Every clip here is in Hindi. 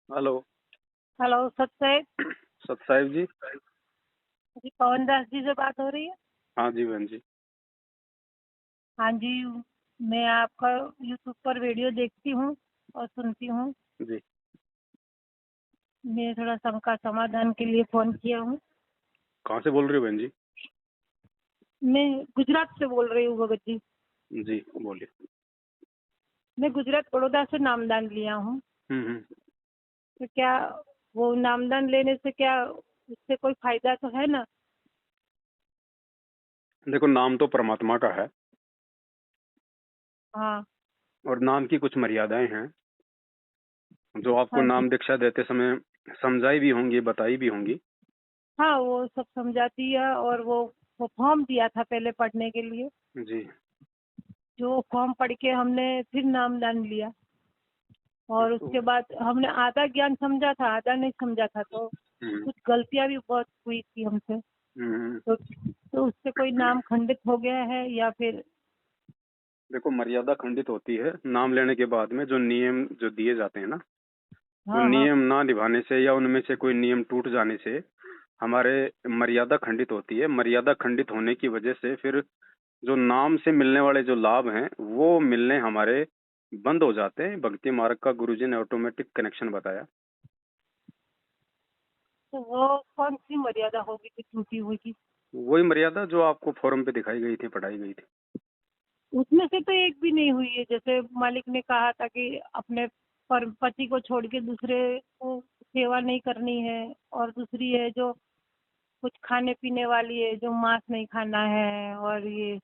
हेलो। हेलो सत्य सत साहिब जी। जी, पवन दास जी से बात हो रही है। हाँ जी बहन जी। हाँ जी, मैं आपका यूट्यूब पर वीडियो देखती हूँ और सुनती हूँ। जी मैं थोड़ा शंका समाधान के लिए फ़ोन किया हूँ। कहाँ से बोल रही हो बहन जी? मैं गुजरात से बोल रही हूँ भगत जी। जी बोलिए। मैं गुजरात बड़ौदा से नामदान लिया हूँ। हम्म। तो क्या वो नामदान लेने से क्या उससे कोई फायदा तो है ना? देखो, नाम तो परमात्मा का है हाँ। और नाम की कुछ मर्यादाएं हैं जो आपको हाँ जी। नाम दीक्षा देते समय समझाई भी होंगी, बताई भी होंगी। हाँ, वो सब समझाती है और वो फॉर्म दिया था पहले पढ़ने के लिए। जी। जो फॉर्म पढ़ के हमने फिर नामदान लिया और तो उसके बाद हमने आधा ज्ञान समझा था, आधा नहीं समझा था, तो हम्म, कुछ गलतियां भी बहुत हुई थी हमसे। हम्म। तो उससे कोई नाम खंडित हो गया है या फिर? देखो, मर्यादा खंडित होती है नाम लेने के बाद में। जो नियम जो दिए जाते हैं ना, वो हाँ हाँ। नियम ना निभाने से या उनमें से कोई नियम टूट जाने से हमारे मर्यादा खंडित होती है। मर्यादा खंडित होने की वजह से फिर जो नाम से मिलने वाले जो लाभ हैं वो मिलने हमारे बंद हो जाते हैं। भक्ति मार्ग का गुरुजी ने ऑटोमेटिक कनेक्शन बताया। तो वो कौन सी मर्यादा होगी कि टूटी हुई की? वही मर्यादा जो आपको फोरम पे दिखाई गई थी, पढ़ाई गई थी। उसमें से तो एक भी नहीं हुई है। जैसे मालिक ने कहा था कि अपने पति को छोड़ के दूसरे को सेवा नहीं करनी है, और दूसरी है जो कुछ खाने पीने वाली है, जो मांस नहीं खाना है, और ये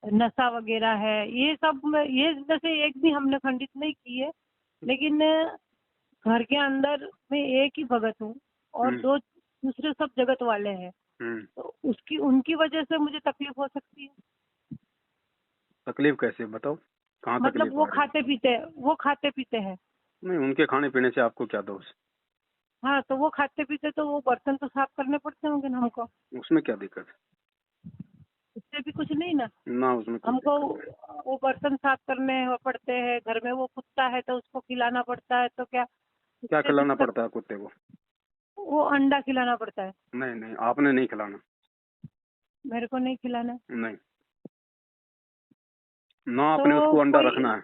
नशा वगैरह है, ये सब ये जैसे एक भी हमने खंडित नहीं की है। लेकिन घर के अंदर मैं एक ही भगत हूँ और हम्म, दो दूसरे सब जगत वाले हैं। हम्म। तो उसकी उनकी वजह से मुझे तकलीफ हो सकती है। तकलीफ कैसे, बताओ? कहाँ मतलब तकलीफ आ रही है? वो खाते पीते हैं। नहीं, उनके खाने पीने से आपको क्या दोष? हाँ, तो वो खाते पीते तो वो बर्तन तो साफ करने पड़ते होंगे ना हमको। उसमें क्या दिक्कत उससे भी कुछ नहीं ना। है? ना, उसमें कुछ हमको दिक्कत नहीं। वो बर्तन साफ करने पड़ते हैं। घर में वो कुत्ता है तो उसको खिलाना पड़ता है, तो क्या क्या उससे भी खिलाना पड़ता है कुत्ते को? वो अंडा खिलाना पड़ता है। नहीं नहीं, आपने नहीं खिलाना। मेरे को नहीं खिलाना। नहीं, ना आपने तो उसको अंडा कोई रखना है।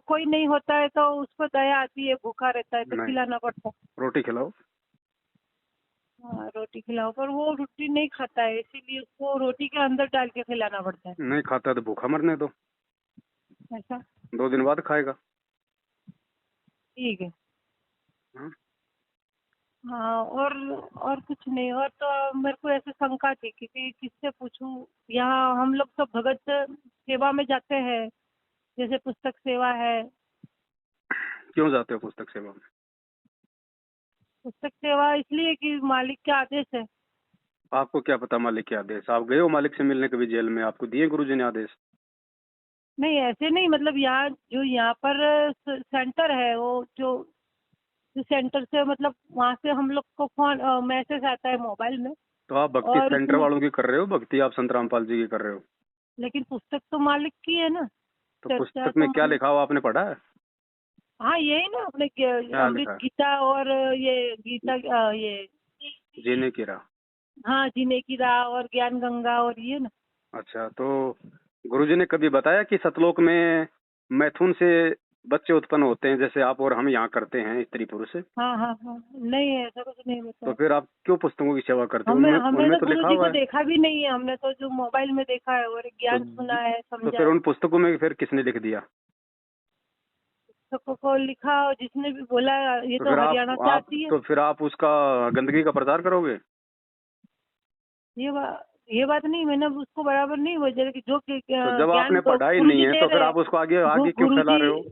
कोई नहीं होता है तो उसको दया आती है, भूखा रहता है तो नहीं, खिलाना पड़ता है। रोटी खिलाओ। हाँ, रोटी खिलाओ, पर वो रोटी नहीं खाता है, इसीलिए उसको रोटी के अंदर डाल के खिलाना पड़ता है। नहीं खाता तो भूखा मरने दो। ऐसा? 2 दिन बाद खाएगा। ठीक है। हाँ? हाँ, और कुछ नहीं। और तो मेरे को ऐसे शंका थी कि किससे पूछूं। यहाँ हम लोग तो भगत सेवा में जाते हैं, जैसे पुस्तक सेवा है। क्यों जाते हो पुस्तक सेवा में? पुस्तक सेवा इसलिए कि मालिक के आदेश है। आपको क्या पता मालिक के आदेश? आप गए हो मालिक से मिलने कभी जेल में? आपको दिए गुरुजी ने आदेश? नहीं, ऐसे नहीं, मतलब यहाँ जो यहाँ पर सेंटर है, वो जो जो सेंटर से, मतलब वहाँ से हम लोग को फोन मैसेज आता है मोबाइल में। तो आप भक्ति और सेंटर उसमें वालों की कर रहे हो, भक्ति आप संत रामपाल जी की कर रहे हो। लेकिन पुस्तक तो मालिक की है ना। तो चर्चा पुस्तक तो में क्या मालिक। लिखा हुआ आपने पढ़ा है? हाँ, यही ना अपने क्या अमृत लिखा है? गीता, और ये गीता, ये। जीने की राह। हाँ, जीने की राह और ज्ञान गंगा और ये ना। अच्छा, तो गुरुजी ने कभी बताया कि सतलोक में मैथुन से बच्चे उत्पन्न होते हैं जैसे आप और हम यहाँ करते हैं स्त्री पुरुष? हाँ हाँ हाँ, नहीं, ऐसा कुछ नहीं तो बताया। फिर आप क्यों पुस्तकों की सेवा करते हो? हमें उनमें हमने उनमें तो तो गुरु लिखा जी हुआ को है। देखा भी नहीं है। हमने तो जो मोबाइल में देखा है और तो ज्ञान सुना है, तो समझा फिर है। उन पुस्तकों में फिर किसने लिख दिया? सबको लिखा, और जिसने भी बोला ये तो तो फिर हरियाणा से आप आती है। तो फिर आप उसका गंदगी का प्रचार करोगे? ये बात नहीं, मैंने उसको बराबर नहीं बोला कि जो तो जब ज्ञान आपने पढ़ा ही गुरु नहीं जी है दे तो फिर रहे हैं। आप उसको आगे आगे क्यों गुरु फैला जी रहे हो?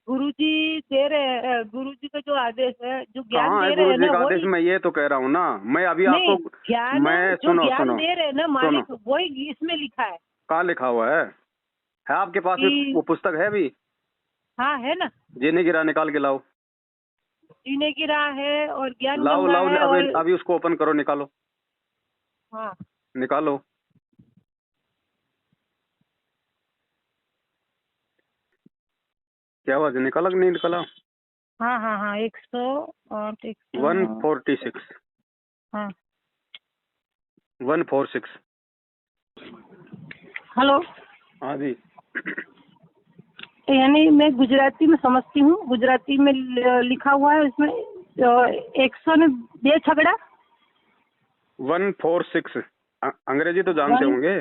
गुरु जी दे रहे हैं, गुरु जी का जो आदेश है, जो ज्ञान कहाँ है दे रहे गुरु हैं जी ना, का आदेश? वही। मैं ये तो कह रहा हूँ ना। मैं अभी नहीं, आपको ज्ञान मैं जो सुनो ज्ञान सुनो दे रहे हैं ना सुनो। मालिक, वही इसमें लिखा है कहाँ लिखा हुआ है आपके पास भी कि। वो पुस्तक है भी? हाँ, है ना। जीने गिरा निकाल के लाओ। जीने की राह है और ज्ञान लाओ गंगा लाओ, है अभी और। अभी उसको ओपन करो, निकालो। हाँ। निकालो। क्या आवाज, निकाला कि नहीं निकाला? हाँ हाँ हाँ 108 146 हाँ 146। हेलो। हाँ जी। यानी मैं गुजराती में समझती हूँ, गुजराती में लिखा हुआ है इसमें 102 छगड़ा 146। अंग्रेजी तो जानते होंगे।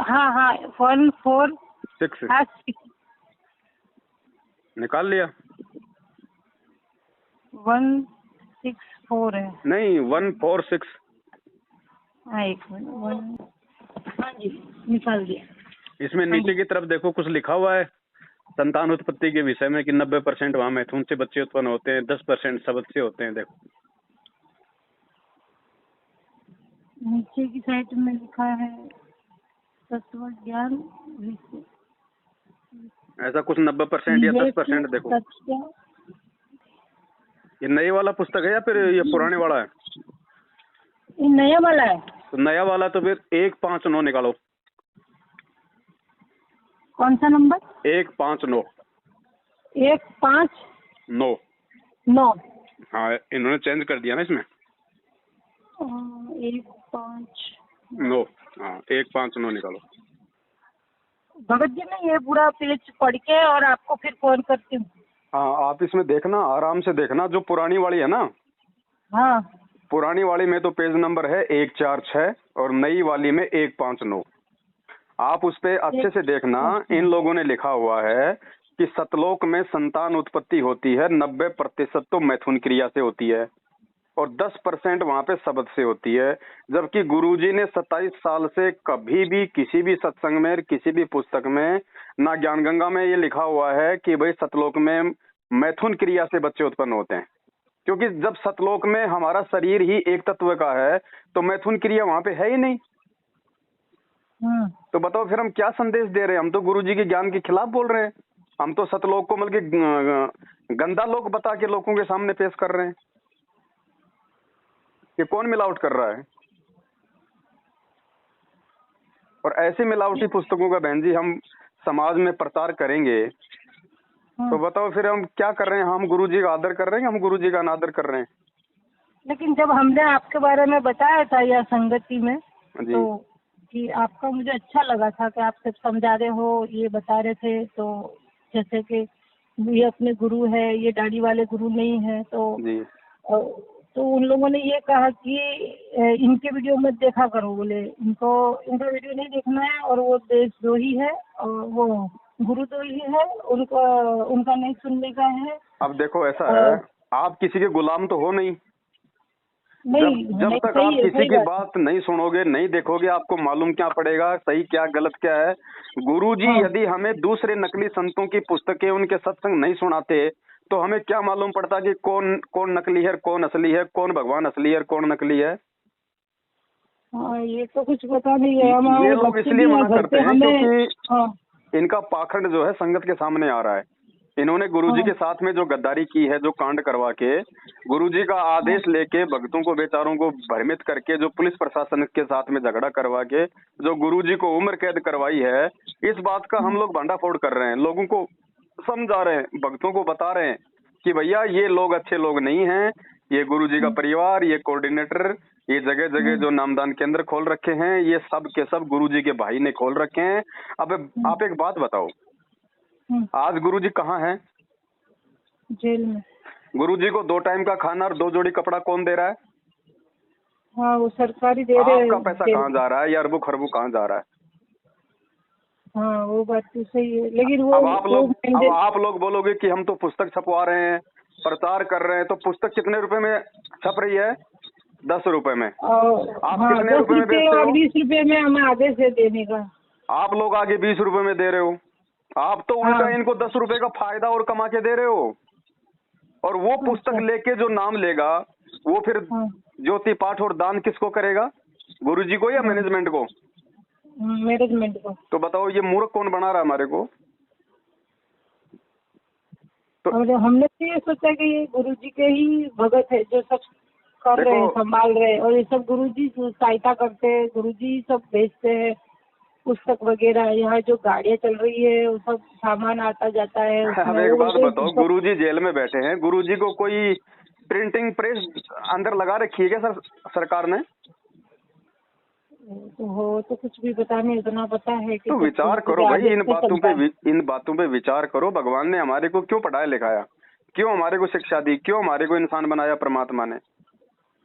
हाँ हाँ 146 6 निकाल लिया। 164 है। नहीं 146। हाँ एक मिनट हाँ जी निकाल दिया। इसमें नीचे की तरफ देखो कुछ लिखा हुआ है संतान उत्पत्ति के विषय में कि 90% वहाँ मैथुन से बच्चे उत्पन्न होते हैं, 10% शब्द से होते हैं। देखो नीचे की साइड में लिखा है तत्व ज्ञान ऐसा कुछ 90% या 10%। देखो ये नए वाला पुस्तक है या फिर ये पुराने वाला है? ये नया वाला है। तो नया वाला तो फिर 159 निकालो। कौन सा नंबर? 159। 159। हाँ इन्होंने चेंज कर दिया ना इसमें। 159। हाँ 159 निकालो। भगत जी मैं ये पूरा पेज पढ़ के और आपको फिर फोन करती हूँ। हाँ आप इसमें देखना, आराम से देखना। जो पुरानी वाली है ना, हाँ पुरानी वाली में तो पेज नंबर है 146 और नई वाली में 159। आप उस पे अच्छे से देखना। इन लोगों ने लिखा हुआ है कि सतलोक में संतान उत्पत्ति होती है, 90% तो मैथुन क्रिया से होती है और 10% वहाँ पे शब्द से होती है। जबकि गुरुजी ने 27 साल से कभी भी किसी भी सत्संग में, किसी भी पुस्तक में, ना ज्ञान गंगा में ये लिखा हुआ है कि भाई सतलोक में मैथुन क्रिया से बच्चे उत्पन्न होते हैं। क्योंकि जब सतलोक में हमारा शरीर ही एक तत्व का है तो मैथुन क्रिया वहाँ पे है ही नहीं। तो बताओ फिर हम क्या संदेश दे रहे हैं? हम तो गुरुजी के ज्ञान के खिलाफ बोल रहे हैं। हम तो सतलोक को मतलब कि गंदा लोक बता के लोगों के सामने पेश कर रहे हैं कि कौन मिलावट कर रहा है। और ऐसी मिलावटी पुस्तकों का बहन जी हम समाज में प्रचार करेंगे तो बताओ फिर हम क्या कर रहे हैं? हम गुरुजी का आदर कर रहे हैं, हम गुरुजी का अनादर कर रहे हैं। लेकिन जब हमने आपके बारे में बताया था या संगति में जी। तो कि आपका मुझे अच्छा लगा था कि आप सब समझा रहे हो, ये बता रहे थे। तो जैसे कि ये अपने गुरु है, ये दाढ़ी वाले गुरु नहीं है। तो उन लोगों ने ये कहा कि इनके वीडियो मत देखा करो, बोले इनका वीडियो नहीं देखना है और वो देशद्रोही है और वो गुरुद्रोही है, उनका नहीं सुनने का है। अब देखो ऐसा है, आप किसी के गुलाम तो हो नहीं। जब तक आप किसी की बात नहीं सुनोगे, नहीं देखोगे, आपको मालूम क्या पड़ेगा सही क्या गलत क्या है? गुरुजी यदि हमें दूसरे नकली संतों की पुस्तकें, उनके सत्संग नहीं सुनाते तो हमें क्या मालूम पड़ता कि कौन नकली है, कौन असली है, कौन भगवान असली है, कौन नकली है? ये तो कुछ पता नहीं है। ये लोग इसलिए मना करते हैं क्योंकि इनका पाखंड जो है संगत के सामने आ रहा है। इन्होंने गुरुजी के साथ में जो गद्दारी की है, जो कांड करवा के, गुरुजी का आदेश लेके भक्तों को, बेचारों को भ्रमित करके, जो पुलिस प्रशासन के साथ में झगड़ा करवा के जो गुरुजी को उम्र कैद करवाई है, इस बात का हम लोग भंडाफोड़ कर रहे हैं। लोगों को समझा रहे हैं, भक्तों को बता रहे हैं कि भैया ये लोग अच्छे लोग नहीं हैं। ये गुरुजी का परिवार, ये कोऑर्डिनेटर, ये जगह जगह जो नामदान केंद्र खोल रखे हैं, ये सब के सब गुरुजी के भाई ने खोल रखे हैं। अब आप एक बात बताओ, आज गुरुजी कहाँ हैं? जेल में। गुरुजी को 2 टाइम का खाना और 2 जोड़ी कपड़ा कौन दे रहा है? हाँ वो सरकारी दे रहे हैं। आपका पैसा कहाँ जा रहा है? ये अरबों खरबों कहाँ जा रहा है? हाँ वो बात तो सही है, लेकिन वो अब आप लोग बोलोगे कि हम तो पुस्तक छपवा रहे हैं, प्रचार कर रहे हैं, तो पुस्तक कितने रुपए में छप रही है? 10 रुपए में। आप कितने रुपए में बेचते हो? 20 रुपए में हमें आगे से देने का। आप लोग आगे 20 रुपए में दे रहे हो। आप तो उल्टा इनको 10 रुपए का फायदा और कमा के दे रहे हो। और वो पुस्तक लेके जो नाम लेगा वो फिर ज्योति पाठ और दान किसको करेगा? गुरुजी को या मैनेजमेंट को? मैनेजमेंट को। तो बताओ ये मूर्ख कौन बना रहा है हमारे को? तो हमने तो ये सोचा कि ये गुरुजी के ही भगत है जो सब कर रहे हैं, संभाल रहे हैं, और ये सब गुरुजी सहायता करते हैं, गुरुजी सब भेजते हैं। पुस्तक वगैरह, यहाँ जो गाड़ियाँ चल रही है वो सब सामान आता जाता है अब उसमें। एक वो बात बोलते हैं बताओ, पुस्तक। गुरुजी जेल में बैठे हैं, गुरुजी को कोई प्रिंटिंग प्रेस अंदर लगा रखी है क्या सरकार ने? तो हो तो कुछ भी पता नहीं, इतना पता है कि तो सब विचार गुरुजी करो के भाई, आदेश से चलता है। इन बातों पे विचार करो। भगवान ने हमारे को क्यों पढ़ाया लिखाया, क्यों हमारे को शिक्षा दी, क्यों हमारे को इंसान बनाया परमात्मा ने?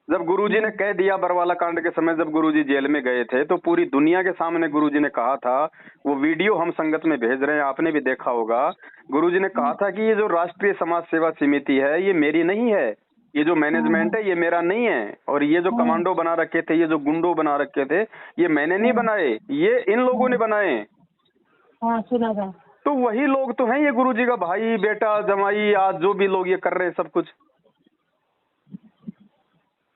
जब गुरुजी ने कह दिया बरवाला कांड के समय, जब गुरुजी जेल में गए थे, तो पूरी दुनिया के सामने गुरुजी ने कहा था, वो वीडियो हम संगत में भेज रहे हैं, आपने भी देखा होगा। गुरुजी ने कहा था कि ये जो राष्ट्रीय समाज सेवा समिति है ये मेरी नहीं है, ये जो मैनेजमेंट है ये मेरा नहीं है, और ये जो कमांडो बना रखे थे, ये जो गुंडो बना रखे थे, ये मैंने नहीं बनाए, ये इन लोगों ने बनाए। हाँ सुना था। तो वही लोग तो हैं ये गुरुजी का भाई बेटा जमाई, आज जो भी लोग ये कर रहे हैं सब कुछ।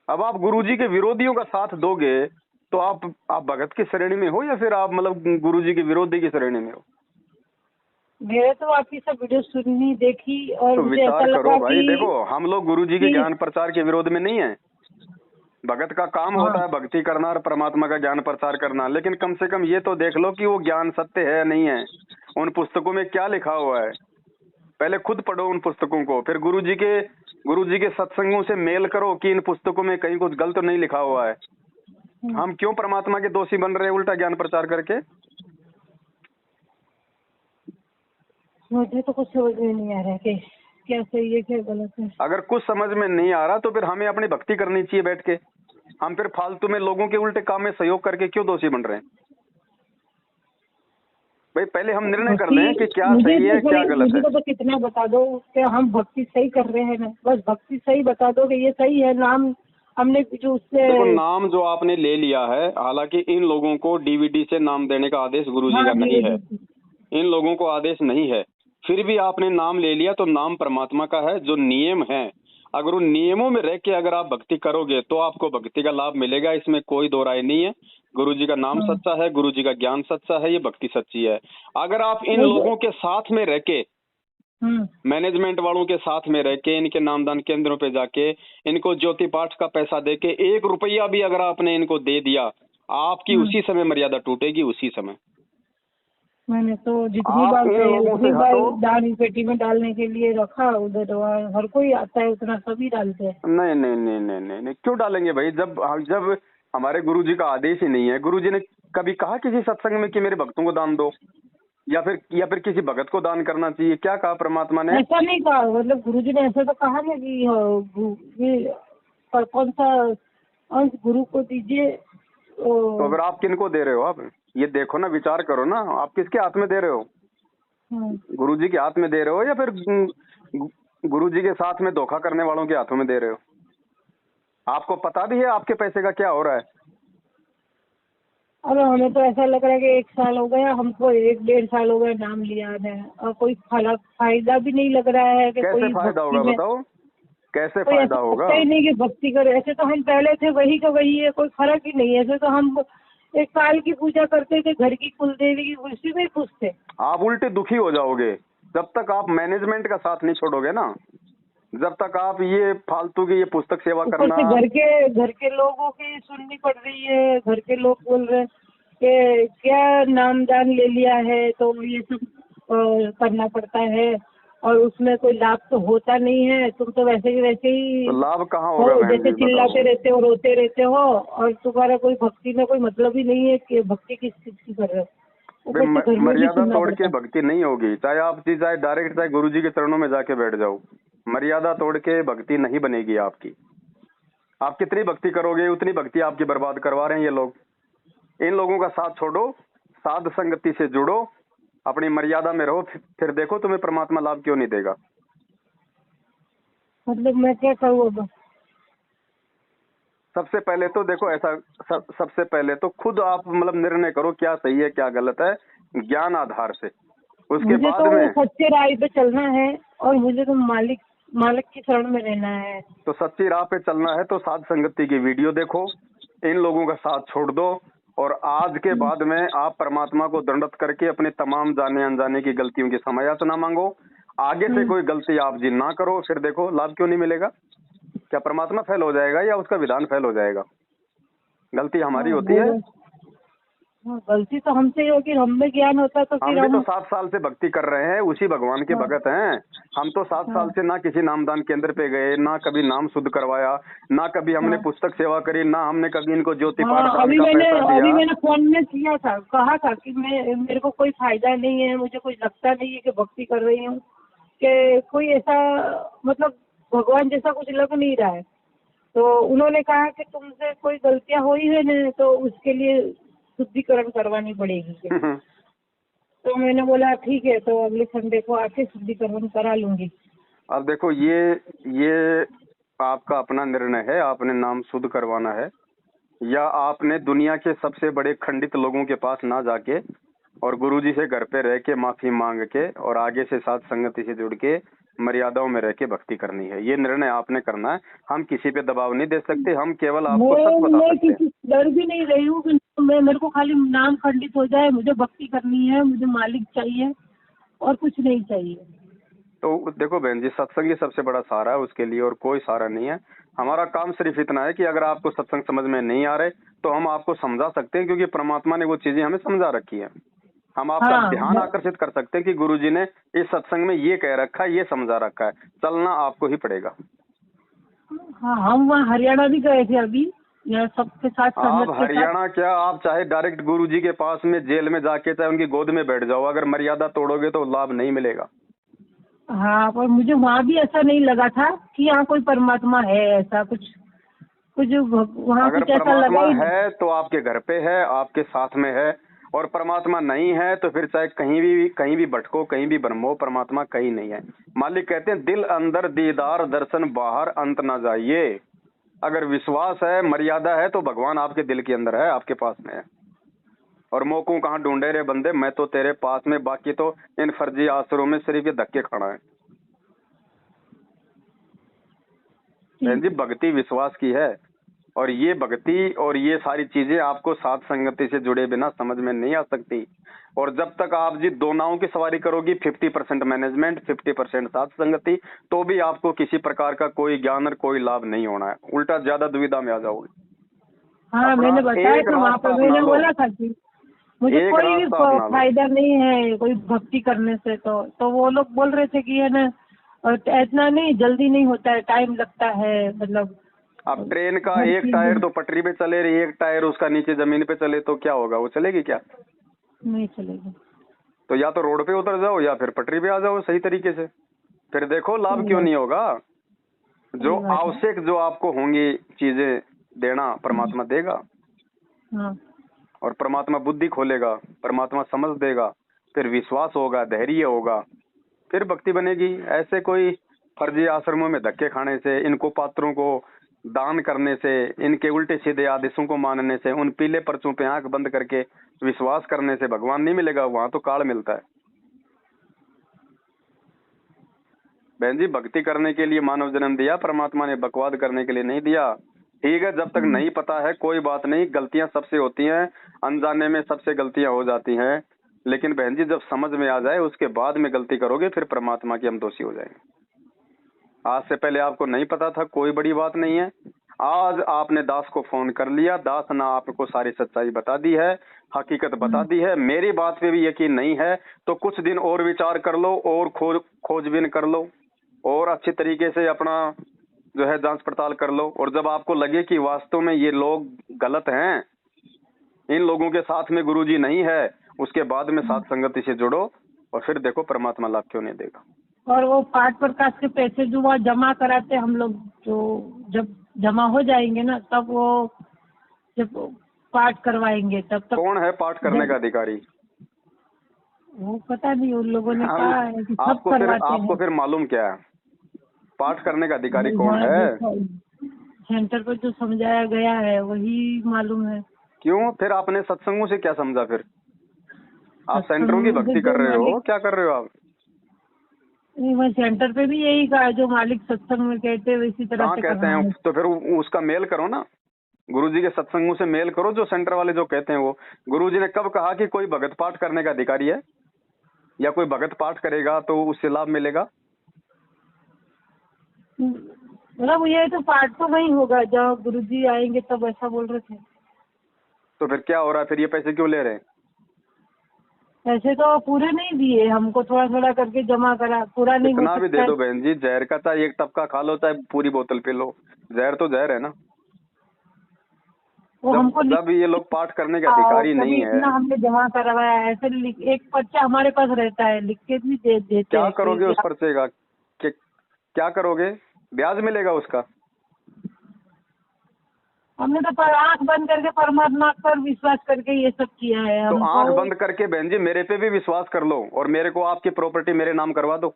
अब आप गुरुजी के विरोधियों का साथ दोगे तो आप भगत की श्रेणी में हो, या फिर आप मतलब गुरुजी के विरोधी की श्रेणी में हो? मैंने तो आपकी सब वीडियो सुनी देखी और तो मुझे ऐसा विचार करो लगा भाई। कि देखो, हम लोग गुरुजी के ज्ञान प्रचार के विरोध में नहीं है। भगत का काम हाँ। होता है भक्ति करना और परमात्मा का ज्ञान प्रचार करना, लेकिन कम से कम ये तो देख लो कि वो ज्ञान सत्य है या नहीं है, उन पुस्तकों में क्या लिखा हुआ है। पहले खुद पढ़ो उन पुस्तकों को, फिर गुरुजी के सत्संगों से मेल करो कि इन पुस्तकों में कहीं कुछ गलत नहीं लिखा हुआ है। हम क्यों परमात्मा के दोषी बन रहे हैं उल्टा ज्ञान प्रचार करके? मुझे तो कुछ समझ में नहीं आ रहा है कि क्या सही है क्या गलत है। अगर कुछ समझ में नहीं आ रहा तो फिर हमें अपनी भक्ति करनी चाहिए बैठ के। हम फिर फालतू में लोगों के उल्टे काम में सहयोग करके क्यों दोषी बन रहे हैं? भाई पहले हम निर्णय कर लें कि क्या सही है क्या गलत है। मुझे तो बस इतना बता दो कि हम भक्ति सही कर रहे हैं ना, बस भक्ति सही बता दो कि ये सही है। नाम हमने जो उससे देखो, नाम जो आपने ले लिया है, हालांकि इन लोगों को डीवीडी से नाम देने का आदेश गुरुजी का नहीं है, इन लोगों को आदेश नहीं है, फिर भी आपने नाम ले लिया तो नाम परमात्मा का है। जो नियम है, अगर उन नियमों में रह के अगर आप भक्ति करोगे तो आपको भक्ति का लाभ मिलेगा, इसमें कोई दो राय नहीं है। गुरुजी का नाम सच्चा है, गुरुजी का ज्ञान सच्चा है, ये भक्ति सच्ची है। अगर आप इन लोगों के साथ में रह के, मैनेजमेंट वालों के साथ में रह के, इनके नामदान केंद्रों पे जाके इनको ज्योति पाठ का पैसा दे के 1 रुपया भी अगर आपने इनको दे दिया, आपकी उसी समय मर्यादा टूटेगी, उसी समय। मैंने तो जितनी बार दान पेटी में डालने के लिए रखा, उधर हर कोई आता है उतना सभी डालते हैं। नहीं नहीं नहीं नहीं नहीं, नहीं। क्यों डालेंगे भाई? जब हमारे गुरुजी का आदेश ही नहीं है। गुरुजी ने कभी कहा किसी सत्संग में कि मेरे भक्तों को दान दो, या फिर किसी भगत को दान करना चाहिए? क्या कहा परमात्मा ने? ऐसा नहीं कहा, मतलब गुरुजी ने ऐसा तो कहा ना कि कौन सा अंश गुरु को दीजिए। तो अगर आप किनको दे रहे हो? आप ये देखो ना, विचार करो ना, आप किसके हाथ में दे रहे हो? गुरुजी के हाथ में दे रहे हो या फिर गुरुजी के साथ में धोखा करने वालों के हाथों में दे रहे हो? आपको पता भी है आपके पैसे का क्या हो रहा है? अब हमें तो ऐसा लग रहा है कि 1 साल हो गया हमको, 1-1.5 साल हो गए नाम लिया है और कोई फायदा भी नहीं लग रहा है कि कैसे फायदा होगा बताओ? कैसे फायदा होगा? ही नहीं कि भक्ति करे। ऐसे तो हम पहले थे वही का वही है, कोई फर्क ही नहीं है। ऐसे तो हम 1 साल की पूजा करते थे, घर की कुल देवी की, उसी में खुश थे। आप उल्टे दुखी हो जाओगे जब तक आप मैनेजमेंट का साथ नहीं छोड़ोगे ना, जब तक आप ये फालतू की ये पुस्तक सेवा करना। घर के लोगों की सुननी पड़ रही है। घर के लोग बोल रहे हैं कि क्या नामदान ले लिया है तो ये सब करना पड़ता है और उसमें कोई लाभ तो होता नहीं है, तुम तो वैसे ही तो लाभ कहाँ होगा? जैसे चिल्लाते रहते हो, रोते रहते हो और तुम्हारा कोई भक्ति में कोई मतलब ही नहीं है कि भक्ति किस चीज की कर रहे हो। मर्यादा तोड़ के भक्ति नहीं होगी, चाहे डायरेक्ट चाहे गुरुजी के चरणों में जाके बैठ जाओ। मर्यादा तोड़ के भक्ति नहीं बनेगी आपकी। आप कितनी भक्ति करोगे उतनी भक्ति आपकी बर्बाद करवा रहे हैं ये लोग। इन लोगों का साथ छोड़ो, साध संगति से जुड़ो, अपनी मर्यादा में रहो, फिर देखो तुम्हें परमात्मा लाभ क्यों नहीं देगा। मतलब मैं क्या करूँ अब? सबसे पहले तो देखो ऐसा, सबसे पहले तो खुद आप मतलब निर्णय करो क्या सही है क्या गलत है, ज्ञान आधार से। उसके बाद में सच्चे राह पे चलना है और मुझे तो मालिक की शरण में रहना है। तो सच्ची राह पे चलना है तो साध संगति की वीडियो देखो, इन लोगों का साथ छोड़ दो और आज के बाद में आप परमात्मा को दंडवत करके अपने तमाम जाने अनजाने की गलतियों की क्षमा याचना मांगो। आगे से कोई गलती आप जी ना करो, फिर देखो लाभ क्यों नहीं मिलेगा। क्या परमात्मा फेल हो जाएगा या उसका विधान फेल हो जाएगा? गलती हमारी होती है। हाँ, गलती तो हमसे ही होगी, हमें ज्ञान होता तो हम फिर भी तो हम। 7 साल से भक्ति कर रहे हैं, उसी भगवान के हाँ, भगत हैं। हम तो 7 साल हाँ, से ना किसी नामदान केंद्र पे गए, ना कभी नाम शुद्ध करवाया, ना कभी हमने हाँ, पुस्तक सेवा करी, ना हमने कभी इनको ज्योति पाठ हाँ, दान का पैसा अभी दिया। मैंने फोन में किया था, कहा था कि मेरे को कोई फायदा नहीं है, मुझे कुछ लगता नहीं है कि भक्ति कर रही हूँ, कि कोई ऐसा मतलब भगवान जैसा कुछ लग नहीं रहा है। तो उन्होंने कहा कि तुमसे कोई गलतियां हुई है ना, तो उसके लिए शुद्धिकरण करवानी पड़ेगी। तो मैंने बोला ठीक है, तो अगले संडे को आके शुद्धिकरण करा लूंगी। अब देखो, ये आपका अपना निर्णय है, आपने नाम शुद्ध करवाना है, या आपने दुनिया के सबसे बड़े खंडित लोगों के पास ना जाके और गुरुजी से घर पे रह के माफी मांग के और आगे से साथ संगति से जुड़ के मर्यादाओं में रह के भक्ति करनी है। ये निर्णय आपने करना है। हम किसी पे दबाव नहीं दे सकते, हम केवल आपको सच बता मैं सकते हैं। किसी डर भी नहीं रही हूँ कि मेरे को खाली नाम खंडित हो जाए, मुझे भक्ति करनी है, मुझे मालिक चाहिए और कुछ नहीं चाहिए। तो देखो बहन जी, सत्संग ही सबसे बड़ा सहारा है, उसके लिए और कोई सहारा नहीं है। हमारा काम सिर्फ इतना है कि अगर आपको सत्संग समझ में नहीं आ रहे तो हम आपको समझा सकते हैं, क्योंकि परमात्मा ने वो चीजें हमें समझा रखी है। हम आपका हाँ, ध्यान आकर्षित कर सकते हैं कि गुरुजी ने इस सत्संग में ये कह रखा है, ये समझा रखा है, चलना आपको ही पड़ेगा। हाँ, हम वहाँ हरियाणा भी गए थे अभी, यह सबके साथ आप संगत के साथ। हरियाणा क्या, आप चाहे डायरेक्ट गुरुजी के पास में जेल में जाके चाहे उनकी गोद में बैठ जाओ, अगर मर्यादा तोड़ोगे तो लाभ नहीं मिलेगा। हाँ, पर मुझे वहाँ भी ऐसा नहीं लगा था कि यहाँ कोई परमात्मा है, ऐसा कुछ कुछ वहाँ अगर कुछ ऐसा लगा परमात्मा ही नहीं। है तो आपके घर पे है, आपके साथ में है, और परमात्मा नहीं है तो फिर चाहे कहीं भी भटको, कहीं भी भ्रमो, परमात्मा कहीं नहीं है। मालिक कहते हैं, दिल अंदर दीदार दर्शन बाहर अंत ना जाइए। अगर विश्वास है, मर्यादा है, तो भगवान आपके दिल के अंदर है, आपके पास में है। और मोको कहाँ ढूंढे रे बंदे, मैं तो तेरे पास में, बाकी तो इन फर्जी आसरों में सिर्फ ये धक्के खाना है। बहन जी, भक्ति विश्वास की है, और ये भक्ति और ये सारी चीजें आपको साथ संगति से जुड़े बिना समझ में नहीं आ सकती। और जब तक आप जी दो नावों की सवारी करोगी, 50% मैनेजमेंट 50% साथ संगति, तो भी आपको किसी प्रकार का कोई ज्ञान और कोई लाभ नहीं होना है, उल्टा ज्यादा दुविधा में आ जाओगे। हाँ, अपना मैंने बताया एक था वहाँ रास्ता पे, अपना मैंने लो, बोला था कि मुझे एक कोई भी रास्ता अपना लो। फायदा नहीं है कोई भक्ति करने से। तो वो लोग बोल रहे थे कि है ना, और इतना नहीं जल्दी नहीं होता है, टाइम लगता है, मतलब अब ट्रेन का हर एक चीज टायर तो पटरी पे चले रही, एक टायर उसका नीचे जमीन पे चले, तो क्या होगा, वो चलेगी क्या? नहीं चलेगा। तो या तो रोड पे उतर जाओ या फिर पटरी पे आ जाओ सही तरीके से, फिर देखो लाभ सही क्यों बात, नहीं होगा। जो सही बात है। आवश्यक जो आपको होंगी चीजें देना, परमात्मा देगा। हाँ, और परमात्मा बुद्धि खोलेगा, परमात्मा समझ देगा, फिर विश्वास होगा, धैर्य होगा, फिर भक्ति बनेगी। ऐसे कोई फर्जी आश्रमों में धक्के खाने से, इनको पात्रों को दान करने से, इनके उल्टे सीधे आदेशों को मानने से, उन पीले पर्चों पे आंख बंद करके विश्वास करने से भगवान नहीं मिलेगा, वहां तो काल मिलता है। बहन जी, भक्ति करने के लिए मानव जन्म दिया परमात्मा ने, बकवाद करने के लिए नहीं दिया। ठीक है, जब तक नहीं पता है कोई बात नहीं, गलतियां सबसे होती हैं, अनजाने में सबसे गलतियां हो जाती हैं। लेकिन बहन जी, जब समझ में आ जाए उसके बाद में गलती करोगे, फिर परमात्मा की हम दोषी हो जाएंगे। आज से पहले आपको नहीं पता था, कोई बड़ी बात नहीं है। आज आपने दास को फोन कर लिया, दास ने आपको सारी सच्चाई बता दी है, हकीकत बता दी है। मेरी बात पे भी यकीन नहीं है तो कुछ दिन और विचार कर लो, और खोजबीन कर लो, और अच्छी तरीके से अपना जो है जांच पड़ताल कर लो। और जब आपको लगे कि वास्तव में ये लोग गलत हैं, इन लोगों के साथ में गुरुजी नहीं है, उसके बाद में साथ संगति से जुड़ो, और फिर देखो परमात्मा लाभ क्यों नहीं देगा। और वो पाठ प्रकाश के पैसे जो वहाँ जमा कराते हम लोग, तो जब जमा हो जाएंगे ना, तब वो जब पाठ करवाएंगे तब तक। कौन है पाठ करने का अधिकारी? वो पता नहीं, उन लोगों ने कहा है कि सब आपको करवाते हैं। फिर मालूम क्या है, पाठ करने का अधिकारी भाई कौन वहाँ है? देखो, सेंटर पर जो समझाया गया है वही मालूम है। क्यों फिर आपने सत्संगों से क्या समझा? फिर आप सेंटरों की सत्संग में भक्ति कर जो रहे हो, मालिक, क्या कर रहे हो आप? नहीं मैं सेंटर पे भी यही कहा, जो मालिक सत्संग में कहते हैं इसी तरह कहाँ से कहते करना हैं? है। तो फिर उसका मेल करो ना, गुरुजी के सत्संगों से मेल करो, जो सेंटर वाले जो कहते हैं वो। गुरुजी ने कब कहा कि कोई भगत पाठ करने का अधिकारी है, या कोई भगत पाठ करेगा तो उससे लाभ मिलेगा? मतलब ये तो पाठ तो वही होगा जहाँ गुरुजी आएंगे तब, ऐसा बोल रहे थे। तो फिर क्या हो रहा है, फिर ये पैसे क्यों ले रहे हैं? पैसे तो पूरे नहीं दिए हमको, थोड़ा थोड़ा करके जमा करा, पूरा नहीं हो इतना भी सकता दे है। दो बहन जी, जहर का चाहे एक टपका खा लो चाहे पूरी बोतल पी लो, जहर तो जहर है ना। वो हमको जब ये लोग पाठ करने के आओ, अधिकारी नहीं कभी है, इतना हमने जमा करवाया है, ऐसे एक पर्चा हमारे पास रहता है, लिख के भी देते क्या हैं करोगे कि उस पर्चे का? क्या करोगे? ब्याज मिलेगा उसका? हमने तो आंख बंद करके परमात्मा पर विश्वास करके ये सब किया है तो हमको। आंख बंद करके बहन जी मेरे पे भी विश्वास कर लो और मेरे को आपकी प्रॉपर्टी मेरे नाम करवा दो।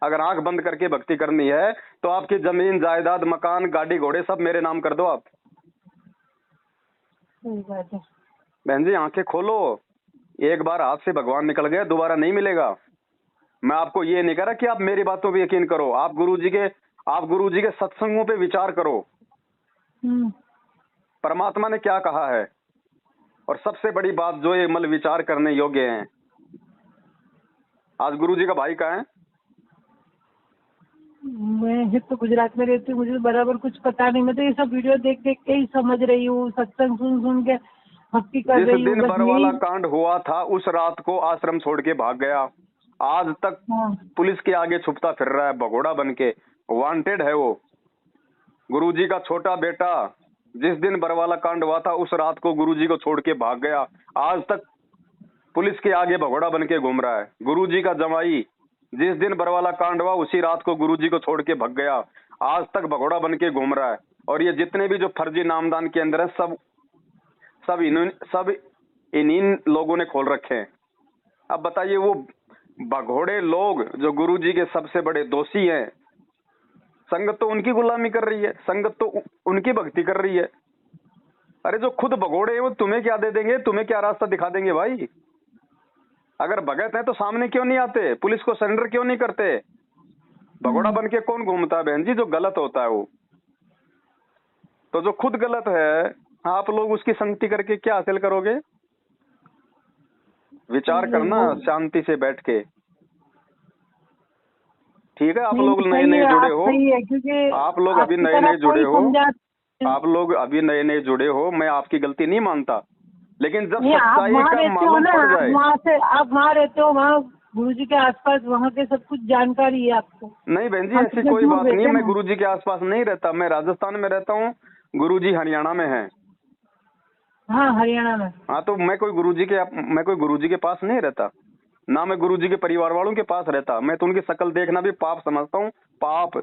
अगर आंख बंद करके भक्ति करनी है तो आपकी जमीन जायदाद मकान गाड़ी घोड़े सब मेरे नाम कर दो आप। सही बात है। बहन जी आंखें खोलो, एक बार हाथ से भगवान निकल गया दोबारा नहीं मिलेगा। मैं आपको ये नहीं कह रहा कि आप मेरी बातों पे यकीन करो, आप गुरुजी के सत्संगों पे विचार करो, परमात्मा ने क्या कहा है। और सबसे बड़ी बात जो ये मतलब विचार करने योग्य है, आज गुरुजी का भाई कहाँ है? मैं तो गुजरात में रहती हूँ, मुझे बराबर कुछ पता नहीं, मैं तो ये सब वीडियो देख देख के ही समझ रही हूँ, सत्संग सुन सुन के भक्ति कर जिस रही हूँ। दिन बस बरवाला यही। कांड हुआ था उस रात को आश्रम छोड़ के भाग गया, आज तक हाँ। पुलिस के आगे छुपता फिर रहा है भगोड़ा बन के, वांटेड है वो। गुरुजी का छोटा बेटा जिस दिन बरवाला कांड हुआ था उस रात को गुरुजी को छोड़ के भाग गया, आज तक पुलिस के आगे भगोड़ा बन के घूम रहा है। गुरुजी का जमाई जिस दिन बरवाला कांड हुआ उसी रात को गुरुजी को छोड़ के भाग गया, आज तक भगोड़ा बन के घूम रहा है। और ये जितने भी जो फर्जी नामदान के अंदर है सब इन्हीं लोगों ने खोल रखे हैं। अब बताइए वो भगोड़े लोग जो गुरुजी के सबसे बड़े दोषी हैं, संगत तो उनकी गुलामी कर रही है, संगत तो उनकी भक्ति कर रही है। अरे जो खुद भगोड़े हैं वो तुम्हें क्या दे देंगे, तुम्हें क्या रास्ता दिखा देंगे भाई? अगर भगत है तो सामने क्यों नहीं आते, पुलिस को सरेंडर क्यों नहीं करते? भगोड़ा बन के कौन घूमता है बहन जी? जो गलत होता है वो। तो जो खुद गलत है आप लोग उसकी संगति करके क्या हासिल करोगे? विचार करना शांति से बैठ के, ठीक है? आप लोग नए नए जुड़े हो, आप लोग अभी नए नए जुड़े हो, आप लोग अभी नए नए जुड़े हो, मैं आपकी गलती नहीं मानता, लेकिन जब सच्चाई का मालूम पड़ जाए। आप वहाँ रहते हो, वहाँ गुरुजी के आसपास वहाँ के सब कुछ जानकारी है आपको? नहीं बहन जी ऐसी कोई बात नहीं है, मैं गुरुजी के आसपास नहीं रहता, मैं राजस्थान में रहता हूँ, गुरुजी हरियाणा में है। हाँ हरियाणा में। हाँ तो मैं कोई गुरुजी के पास नहीं रहता, ना मैं गुरुजी के परिवार वालों के पास रहता। मैं तो उनकी शक्ल देखना भी पाप समझता हूँ, पाप।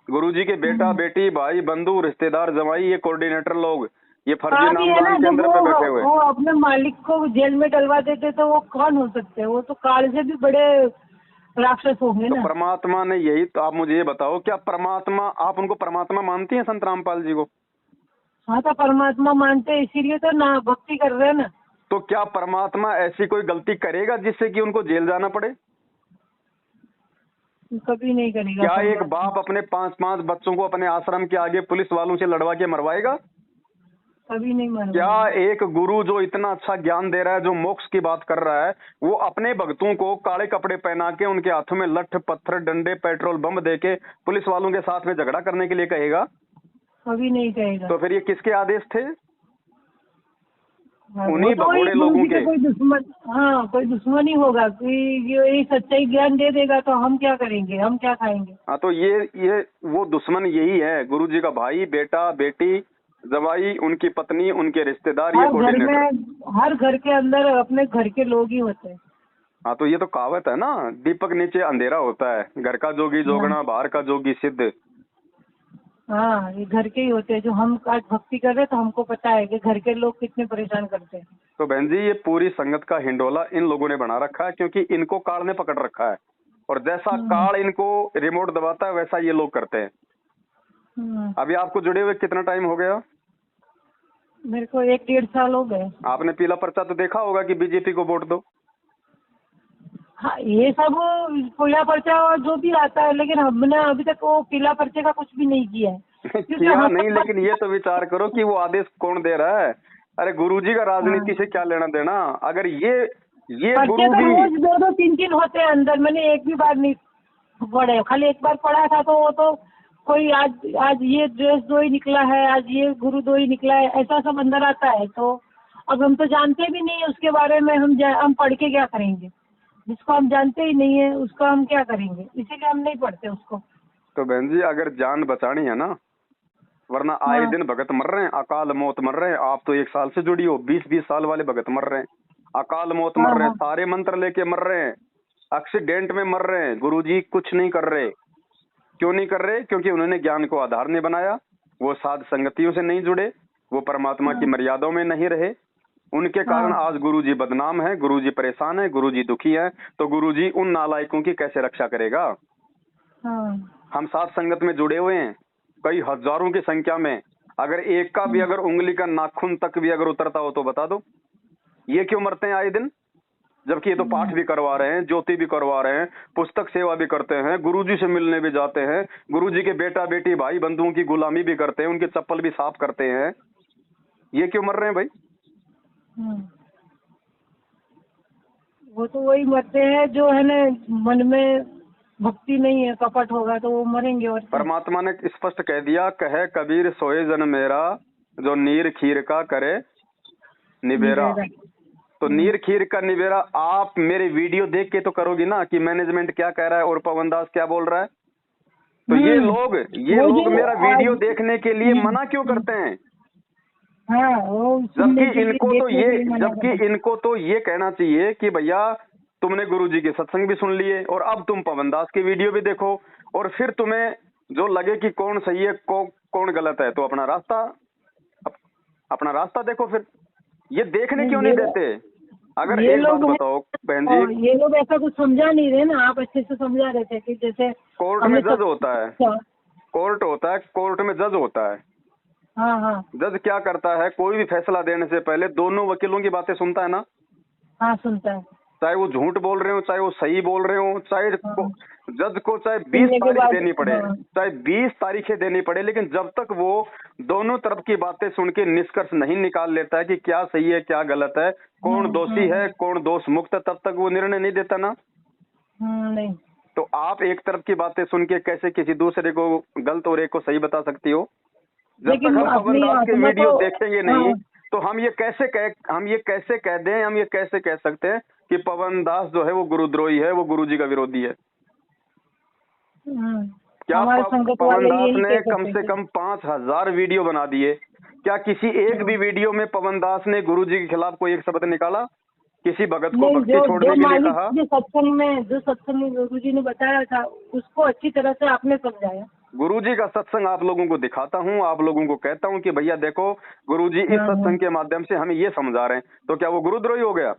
गुरुजी के बेटा बेटी भाई बंधु रिश्तेदार जमाई ये कोऑर्डिनेटर लोग ये फर्जी नामदान के अंदर पे बैठे हुए। वो अपने मालिक को जेल में डलवा देते तो वो कौन हो सकते हैं? वो तो काल से भी बड़े राक्षस होंगे ना। तो परमात्मा ने यही तो, आप मुझे ये बताओ क्या परमात्मा, आप उनको परमात्मा मानती हैं संत रामपाल जी को? हाँ तो परमात्मा मानते हैं इसीलिए तो ना भक्ति कर रहे हैं ना। तो क्या परमात्मा ऐसी कोई गलती करेगा जिससे कि उनको जेल जाना पड़े? कभी नहीं करेगा। क्या एक बाप अपने 5-5 बच्चों को अपने आश्रम के आगे पुलिस वालों से लड़वा के मरवाएगा? कभी नहीं मानेगा। क्या एक गुरु जो इतना अच्छा ज्ञान दे रहा है, जो मोक्ष की बात कर रहा है, वो अपने भक्तों को काले कपड़े पहना के उनके हाथों में लठ पत्थर डंडे पेट्रोल बम दे के पुलिस वालों के साथ में झगड़ा करने के लिए कहेगा? कभी नहीं कहेगा। तो फिर ये किसके आदेश थे? उन्हीं भगोड़े लोगों के। कोई दुश्मन, हाँ कोई दुश्मन ही होगा कि ये सच्चाई ज्ञान दे देगा तो हम क्या करेंगे, हम क्या खाएंगे? हाँ तो ये वो दुश्मन यही है, गुरुजी का भाई बेटा बेटी जवाई उनकी पत्नी उनके रिश्तेदार, ये कोऑर्डिनेटर। हर घर के अंदर अपने घर के लोग ही होते हैं। हाँ तो ये तो कहावत है ना, दीपक नीचे अंधेरा होता है, घर का जोगी जोगना बाहर का जोगी सिद्ध। हाँ ये घर के ही होते हैं। जो हम आज भक्ति कर रहे हैं तो हमको पता है कि घर के लोग कितने परेशान करते हैं। तो बहन जी ये पूरी संगत का हिंडोला इन लोगों ने बना रखा है, क्योंकि इनको काल ने पकड़ रखा है और जैसा काल इनको रिमोट दबाता है वैसा ये लोग करते हैं। अभी आपको जुड़े हुए कितना टाइम हो गया? मेरे को 1-1.5 साल हो गए। आपने पीला पर्चा तो देखा होगा कि बीजेपी को वोट दो। हाँ ये सब पीला पर्चा जो भी आता है, लेकिन हमने अभी तक वो पीला पर्चे का कुछ भी नहीं किया है। किया नहीं, लेकिन ये तो विचार करो कि वो आदेश कौन दे रहा है। अरे गुरुजी का राजनीति से क्या लेना देना? अगर ये गुरुजी रोज 2-2, 3-3 होते हैं अंदर, मैंने एक भी बार नहीं पढ़े, खाली एक बार पढ़ा था तो वो तो कोई आज ये ड्रेस दो ही निकला है, आज ये गुरु दो ही निकला है, ऐसा सब अंदर आता है। तो अब हम तो जानते भी नहीं है उसके बारे में, हम पढ़ के क्या करेंगे? जिसको हम जानते ही नहीं है उसको हम क्या करेंगे, इसीलिए हम नहीं पढ़ते उसको। तो बहन जी अगर जान बचानी है ना, वरना आए हाँ दिन भगत मर रहे हैं, अकाल मौत मर रहे हैं। आप तो 1 साल से जुड़ी हो, 20-20 साल वाले भगत मर रहे हैं, अकाल मौत हाँ मर रहे हैं, हाँ सारे मंत्र लेके मर रहे हैं, एक्सीडेंट में मर रहे हैं। गुरुजी कुछ नहीं कर रहे। क्यों नहीं कर रहे? क्योंकि उन्होंने ज्ञान को आधार नहीं बनाया, वो साध संगतियों से नहीं जुड़े, वो परमात्मा की हाँ मर्यादाओं में नहीं रहे। उनके कारण हाँ आज गुरुजी बदनाम है, गुरुजी परेशान है, गुरुजी दुखी है। तो गुरुजी उन नालायकों की कैसे रक्षा करेगा? हाँ हम साथ संगत में जुड़े हुए हैं, कई हजारों की संख्या में। अगर एक का भी अगर उंगली का नाखून तक भी अगर उतरता हो तो बता दो, ये क्यों मरते हैं आए दिन? जबकि ये तो पाठ भी करवा रहे हैं, ज्योति भी करवा रहे हैं, पुस्तक सेवा भी करते हैं, गुरुजी से मिलने भी जाते हैं, गुरुजी के बेटा बेटी भाई बंधुओं की गुलामी भी करते हैं, उनके चप्पल भी साफ करते हैं। ये क्यों मर रहे हैं भाई? वो तो वही मरते हैं जो है ना, मन में भक्ति नहीं है, कपट होगा तो वो मरेंगे। और क्या? परमात्मा ने स्पष्ट कह दिया, कहे कबीर सोए जन मेरा, जो नीर खीर का करे निबेरा। निवेदन। तो नीर खीर का निबेरा आप मेरे वीडियो देख के तो करोगी ना कि मैनेजमेंट क्या कह रहा है और पवन दास क्या बोल रहा है। तो ये वो लोग जो मेरा वीडियो आज- देखने के लिए मना क्यों करते हैं? हाँ वो सुनने के लिए, देखने के लिए मना जबकि करते हैं। इनको तो ये कहना चाहिए कि भैया तुमने गुरुजी के सत्संग भी सुन लिए और अब तुम पवन दास के वीडियो भी देखो, और फिर तुम्हें जो लगे कि कौन सही है कौन गलत है तो अपना रास्ता देखो। फिर ये देखने क्यों नहीं देते? अगर ये एक बात लोग बताओ बहन और जी, ये लोग ऐसा कुछ समझा नहीं रहे ना, आप अच्छे से समझा रहे थे कि जैसे कोर्ट में हमने जज होता है, कोर्ट में जज होता है। हाँ हाँ जज क्या करता है? कोई भी फैसला देने से पहले दोनों वकीलों की बातें सुनता है ना, हाँ सुनता है। चाहे वो झूठ बोल रहे हो, चाहे वो सही बोल रहे हो, हाँ, जज को चाहे 20 सुनने के तारीख बाद देनी पड़े, हाँ चाहे 20 तारीखें देनी पड़े, लेकिन जब तक वो दोनों तरफ की बातें सुन के निष्कर्ष नहीं निकाल लेता है कि क्या सही है क्या गलत है, कौन दोषी है कौन दोष मुक्त है, तब तक वो निर्णय नहीं देता ना। नहीं। तो आप एक तरफ की बातें सुन के कैसे किसी दूसरे को गलत और एक को सही बता सकती हो? जब तक लेकिन हम पवन अपनी दास के आत्मा वीडियो को देखेंगे नहीं, हाँ, तो हम ये कैसे कह सकते हैं कि पवन दास जो है वो गुरुद्रोही है, वो गुरुजी का विरोधी है? क्या हमारे संगत पवन वाले दास यही ने कह कम सकते से थे। कम 5000 वीडियो बना दिए, क्या किसी एक भी वीडियो में पवन दास ने गुरुजी के खिलाफ कोई एक शब्द निकाला? किसी भगत को नहीं, भक्ति जो छोड़ने के लिए मालिक कहा? जो सत्संग में गुरु जी ने बताया था उसको अच्छी तरह से आपने समझाया। गुरुजी का सत्संग आप लोगों को दिखाता हूँ, आप लोगों को कहता हूँ कि भैया देखो गुरुजी इस हाँ हाँ सत्संग के माध्यम से हमें ये समझा रहे हैं, तो क्या वो गुरुद्रोही हो गया?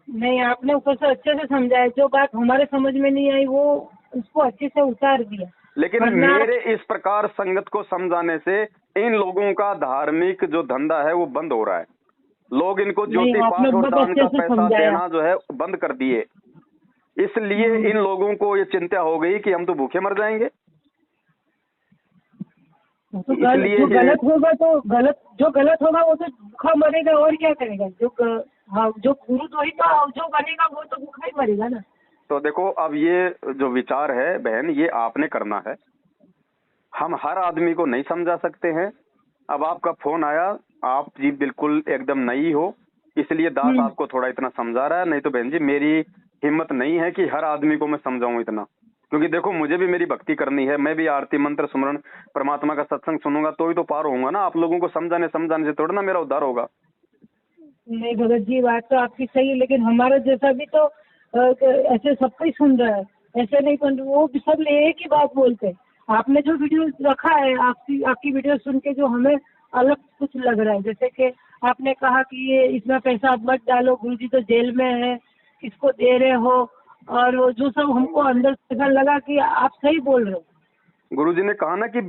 नहीं, आपने ऊपर से अच्छे से समझाया, जो बात हमारे समझ में नहीं आई वो उसको अच्छे से उतार दिया। लेकिन वरना मेरे इस प्रकार संगत को समझाने से इन लोगों का धार्मिक जो धंधा है वो बंद हो रहा है। लोग इनको नहीं, ज्योति आपने पाठ और बहुत दान अच्छे का से पैसा समझाया। देना जो है बंद कर दिए। इसलिए इन लोगों को ये चिंता हो गई कि हम तो भूखे मर जाएंगे। तो इसलिए जो ये गलत होगा वो तो भूखा मरेगा, और क्या करेगा? हाँ, जो गुरुद्रोही तो जो बनेगा वो तो भूखा ही मरेगा ना। तो देखो अब ये जो विचार है बहन, ये आपने करना है, हम हर आदमी को नहीं समझा सकते हैं। अब आपका फोन आया, आप जी बिल्कुल एकदम नई हो, इसलिए दास आपको थोड़ा इतना समझा रहा है, नहीं तो बहन जी मेरी हिम्मत नहीं है कि हर आदमी को मैं समझाऊं इतना। क्योंकि देखो मुझे भी मेरी भक्ति करनी है, मैं भी आरती मंत्र सुमरण परमात्मा का सत्संग सुनूंगा तो ही तो पार होऊंगा ना। आप लोगों को समझाने से थोड़ा ना मेरा उद्धार होगा। नहीं भगत जी, बात तो आपकी सही है, लेकिन हमारा जैसा भी तो ऐसे सबको ही सुन रहा है, ऐसे नहीं सुन, वो भी सब एक ही बात बोलते हैं। आपने जो वीडियो रखा है, आपकी वीडियो सुन के जो हमें अलग कुछ लग रहा है, जैसे कि आपने कहा कि ये इतना पैसा आप मत डालो, गुरुजी तो जेल में है, किसको दे रहे हो, और वो जो सब हमको अंदर से ऐसा लगा कि आप सही बोल रहे हो। गुरुजी ने कहा ना कि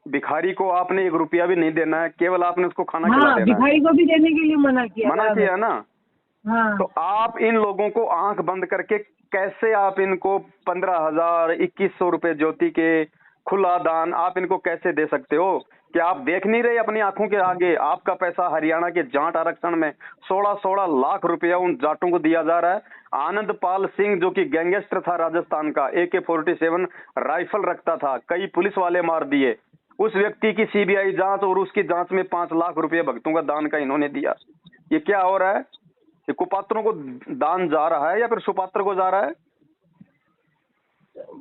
भिखारी को आपने 1 रुपया भी नहीं देना है, केवल आपने उसको खाना खिला हाँ, देना है। भिखारी को भी देने के लिए मना किया ना। हाँ, तो आप इन लोगों को आंख बंद करके कैसे आप इनको 15,000 2100 रुपए ज्योति के खुला दान आप इनको कैसे दे सकते हो? क्या आप देख नहीं रहे अपनी आंखों के आगे? आपका पैसा हरियाणा के जाट आरक्षण में 16-16 लाख रुपया उन जाटों को दिया जा रहा है। आनंद पाल सिंह जो कि गैंगस्टर था राजस्थान का, AK-47 राइफल रखता था, कई पुलिस वाले मार दिए, उस व्यक्ति की CBI जांच और उसकी जांच में 5 लाख रुपए भक्तों का दान का इन्होंने दिया। ये क्या हो रहा है? ये कुपात्रों को दान जा रहा है या फिर सुपात्र को जा रहा है?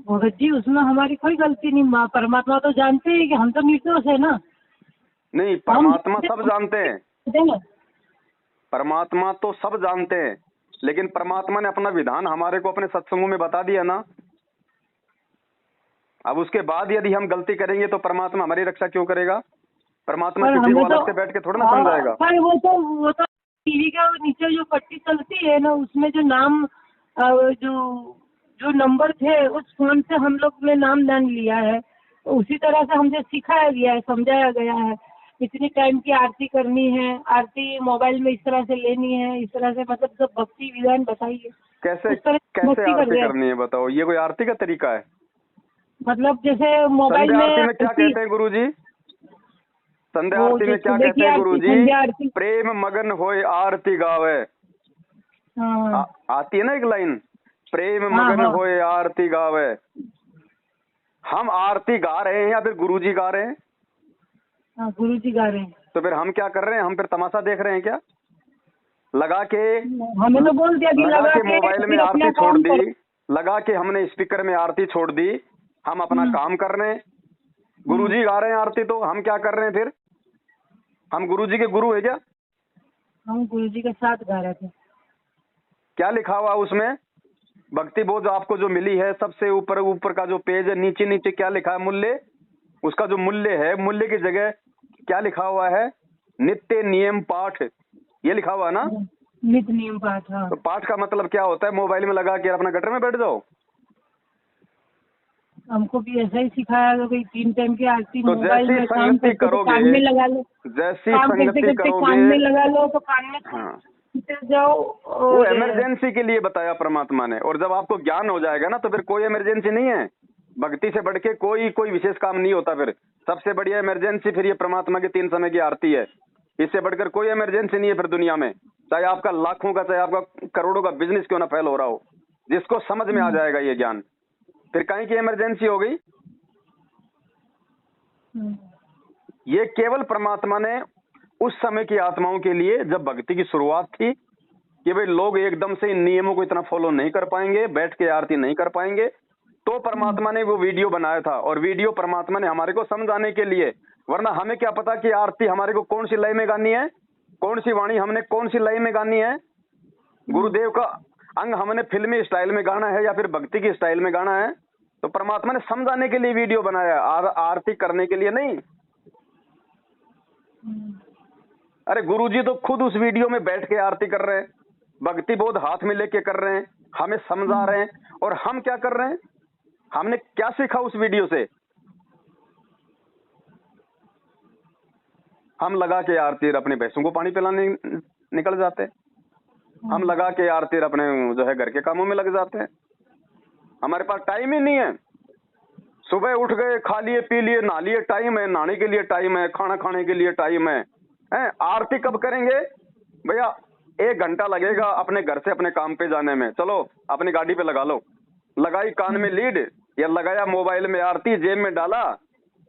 भगत जी उसमें हमारी कोई गलती नहीं, माँ परमात्मा तो जानते हैं कि हम तो निर्दोष है ना। नहीं, परमात्मा सब जानते हैं, हम परमात्मा तो सब जानते हैं, लेकिन परमात्मा ने अपना विधान हमारे को अपने सत्संगों में बता दिया ना। अब उसके बाद यदि हम गलती करेंगे तो परमात्मा हमारी रक्षा क्यों करेगा? परमात्मा किसी को अलग से बैठ के थोड़ा ना समझाएगा। पर वो तो टीवी के नीचे जो पट्टी चलती है ना, उसमें जो नाम जो जो नंबर थे उस फोन से हम लोग ने नाम दान लिया है, तो उसी तरह से हमसे सिखाया गया है, समझाया गया है। इतनी टाइम की आरती करनी है, आरती मोबाइल में इस तरह से लेनी है, इस तरह से मतलब सब भक्ति विधान बताइए। कैसे कैसे आरती करनी है बताओ? ये कोई आरती का तरीका है? मतलब जैसे मोबाइल संध्या आरती में क्या कहते हैं गुरुजी? संध्या आरती में क्या कहते हैं गुरुजी? प्रेम मगन होए आरती गावे। आती है ना एक लाइन, प्रेम मगन होए आरती गावे। हम आरती गा रहे हैं या फिर गुरुजी गा रहे हैं? गुरुजी गा रहे हैं। तो फिर हम क्या कर रहे हैं? हम फिर तमाशा देख रहे हैं क्या? लगा के हमें तो बोल दिया कि लगा के मोबाइल में आरती छोड़ दी, लगा के हमने स्पीकर में आरती छोड़ दी, हम अपना काम कर रहे हैं। गुरुजी गा रहे हैं आरती, तो हम क्या कर रहे हैं फिर? हम गुरुजी के गुरु है क्या? हम गुरुजी के साथ गा रहे थे। क्या लिखा हुआ उसमें? भक्ति बोध आपको जो मिली है, सबसे ऊपर ऊपर का जो पेज है, नीचे नीचे क्या लिखा है? मूल्य। उसका जो मूल्य है, मूल्य की जगह क्या लिखा हुआ है? नित्य नियम पाठ, ये लिखा हुआ है ना? नित्य नियम पाठ। हाँ। तो पाठ का मतलब क्या होता है? मोबाइल में लगा के अपना गटर में बैठ जाओ। हमको भी ऐसा ही सिखाया कि भाई 3 टाइम की आरती तो मोबाइल में काम करते कान में लगा लो, जैसी काम संगति करते करोगे, कान में लगा लो तो कान में जाओ। वो इमरजेंसी के लिए बताया परमात्मा ने, और जब आपको ज्ञान हो जाएगा ना तो फिर कोई इमरजेंसी नहीं है। भक्ति से बढ़ के कोई विशेष काम नहीं होता। फिर सबसे बढ़िया इमरजेंसी फिर ये परमात्मा की 3 समय की आरती है। इससे बढ़कर कोई इमरजेंसी नहीं है फिर दुनिया में, चाहे आपका लाखों का, चाहे आपका करोड़ों का बिजनेस क्यों ना फैल हो रहा हो। जिसको समझ में आ जाएगा ये ज्ञान, फिर कहीं की इमरजेंसी हो गई? ये केवल परमात्मा ने उस समय की आत्माओं के लिए, जब भक्ति की शुरुआत थी, कि भाई लोग एकदम से इन नियमों को इतना फॉलो नहीं कर पाएंगे, बैठ के आरती नहीं कर पाएंगे, तो परमात्मा ने वो वीडियो बनाया था। और वीडियो परमात्मा ने हमारे को समझाने के लिए, वरना हमें क्या पता कि आरती हमारे को कौन सी लय में गानी है, कौन सी वाणी हमने कौन सी लय में गानी है, गुरुदेव का अंग हमने फिल्मी स्टाइल में गाना है या फिर भक्ति की स्टाइल में गाना है। तो परमात्मा ने समझाने के लिए वीडियो बनाया, आरती करने के लिए नहीं। अरे गुरुजी तो खुद उस वीडियो में बैठ के आरती कर रहे हैं, भक्ति बोध हाथ में लेके कर रहे हैं, हमें समझा रहे हैं। और हम क्या कर रहे हैं? हमने क्या सीखा उस वीडियो से? हम लगा के आरती अपने भैंसों को पानी पिलाने निकल जाते हैं, हम लगा के आरती अपने जो है घर के कामों में लग जाते हैं। हमारे पास टाइम ही नहीं है। सुबह उठ गए, खा लिए पी लिए, नहा लिए, टाइम है, नहाने के लिए टाइम है, खाना खाने के लिए टाइम है। आरती कब करेंगे भैया? 1 घंटा लगेगा अपने घर से अपने काम पे जाने में, चलो अपनी गाड़ी पे लगा लो, लगाई कान में लीड या लगाया मोबाइल में आरती, जेब में डाला,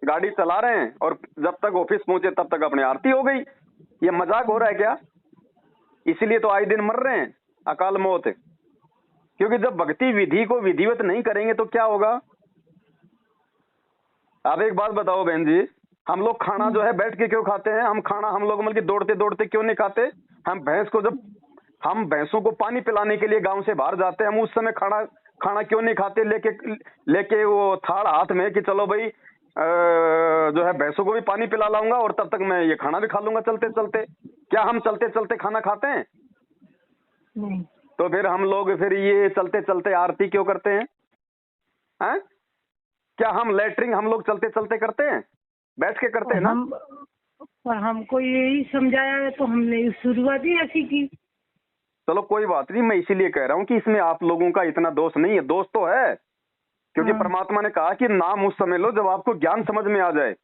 गाड़ी चला रहे हैं, और जब तक ऑफिस पहुंचे तब तक अपनी आरती हो गई। ये मजाक हो रहा है क्या? इसीलिए तो आए दिन मर रहे हैं अकाल मौत, क्योंकि जब भक्ति विधि को विधिवत नहीं करेंगे तो क्या होगा? आप एक बात बताओ बहन जी, हम लोग खाना जो है बैठ के क्यों खाते हैं? हम खाना हम लोग मतलब दौड़ते दौड़ते क्यों नहीं खाते? हम भैंस को, जब हम भैंसों को पानी पिलाने के लिए गांव से बाहर जाते हैं, हम उस समय खाना क्यों नहीं खाते? लेके वो थाल हाथ में कि चलो भाई जो है भैंसों को भी पानी पिला लाऊंगा और तब तक मैं ये खाना भी खा लूंगा चलते चलते। क्या हम चलते चलते खाना खाते हैं? नहीं। तो फिर हम लोग फिर ये चलते चलते आरती क्यों करते हैं? क्या हम लेटरिंग हम लोग चलते चलते करते हैं? बैठ के करते हैं ना? और हमको यही समझाया है तो हमने शुरुआत ही ऐसी की। चलो कोई बात नहीं, मैं इसीलिए कह रहा हूँ कि इसमें आप लोगों का इतना दोष नहीं है। दोष तो है, क्योंकि परमात्मा ने कहा कि नाम उस समय लो जब आपको ज्ञान समझ में आ जाए।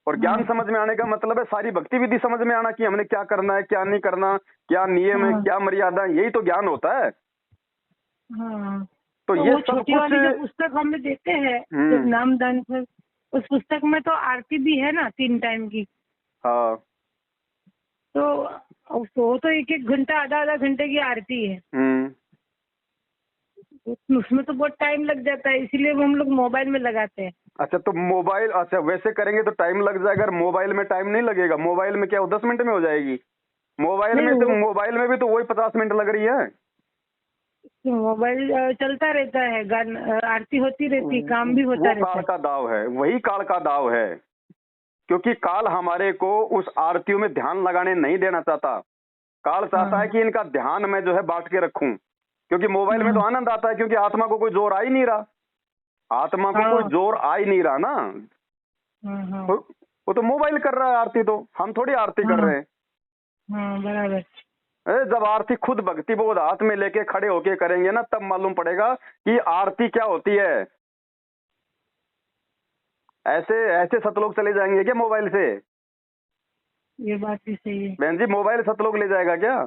और ज्ञान समझ में आने का मतलब है सारी भक्ति विधि समझ में आना कि हमने क्या करना है, क्या नहीं करना, क्या नियम है, हाँ क्या मर्यादा है, यही तो ज्ञान होता है। हाँ। तो तो ये वो सब छोटी कुछ। वाली जो पुस्तक हमें देते हैं, जब नामदान पर, उस पुस्तक में तो आरती भी है ना 3 टाइम की। हाँ। तो वो तो 1-1 घंटा, आधा-आधा घंटे की आरती है। उसमें तो बहुत टाइम लग जाता है, इसीलिए वो हम लोग मोबाइल में लगाते हैं। अच्छा, तो मोबाइल, अच्छा वैसे करेंगे तो टाइम लग जाएगा, अगर मोबाइल में टाइम नहीं लगेगा। मोबाइल में क्या वो 10 मिनट में हो जाएगी? मोबाइल नहीं, में तो वो मोबाइल में भी तो वही 50 मिनट लग रही है। मोबाइल चलता रहता है, आरती होती रहती है, काम भी होता वो रहता काल है। का दाव है, वही काल का दाव है। क्योंकि काल हमारे को उस आरतियों में ध्यान लगाने नहीं देना चाहता। काल चाहता है हाँ कि इनका ध्यान मैं जो है बांट के रखूं। क्योंकि मोबाइल में तो हाँ आनंद आता है, क्योंकि आत्मा को कोई जोर आ ही नहीं रहा। आत्मा को कोई हाँ जोर आ ही नहीं रहा ना। हाँ हाँ वो तो मोबाइल कर रहा है आरती, तो हम थोड़ी आरती कर हाँ रहे हैं। हाँ, बराबर। जब आरती खुद भक्ति बोध हाथ में लेके खड़े होके करेंगे ना, तब मालूम पड़ेगा कि आरती क्या होती है। ऐसे ऐसे सतलोक चले जाएंगे क्या मोबाइल से? ये बात भी सही है। बहन जी, मोबाइल सतलोक ले जाएगा क्या?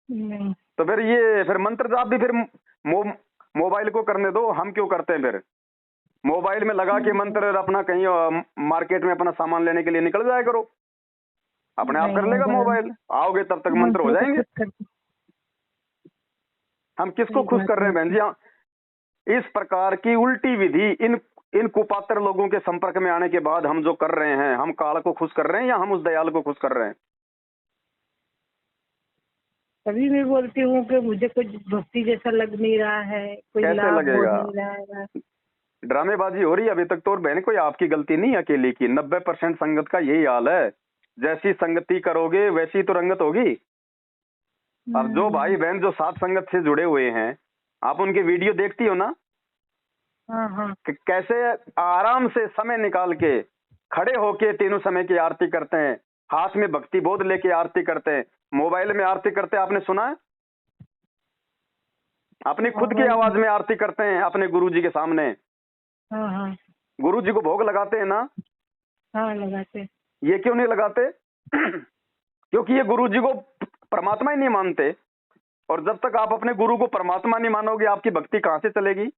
नहीं। तो फिर मंत्र जाप भी फिर मोबाइल को करने दो, हम क्यों करते हैं फिर? मोबाइल में लगा के मंत्र अपना कहीं मार्केट में अपना सामान लेने के लिए निकल जाया करो, अपने आप कर नहीं, लेगा बराबर। मोबाइल। आओगे तब तक मंत्र हो मंत्र तो जाएंगे। खुद करते। हम किसको सही खुश बात कर रहे है। हैं बहन जी? इस प्रकार की उल्टी विधि इन इन कुपात्र लोगों के संपर्क में आने के बाद हम जो कर रहे हैं, हम काल को खुश कर रहे हैं या हम उस दयाल को खुश कर रहे हैं? तभी मैं बोलती हूँ कि मुझे कुछ भक्ति जैसा लग नहीं रहा है, कोई कैसे लाभ हो लगेगा? नहीं रहा है। ड्रामेबाजी हो रही है अभी तक तो। और बहन, कोई आपकी गलती नहीं है अकेली की। 90% संगत का यही हाल है। जैसी संगति करोगे वैसी तो रंगत होगी। अब जो भाई बहन जो साथ संगत से जुड़े हुए हैं, आप उनके वीडियो देखती हो ना, हाँ हाँ कि कैसे आराम से समय निकाल के खड़े होके तीनों समय की आरती करते हैं, हाथ में भक्ति बोध लेके आरती करते हैं। मोबाइल में आरती करते आपने सुना है? अपनी खुद की मोबाइल में। आवाज में आरती करते हैं अपने गुरु जी के सामने। हाँ हाँ गुरु जी को भोग लगाते हैं ना। हाँ, लगाते। ये क्यों नहीं लगाते? क्योंकि ये गुरु जी को परमात्मा ही नहीं मानते। और जब तक आप अपने गुरु को परमात्मा नहीं मानोगे, आपकी भक्ति कहां से चलेगी?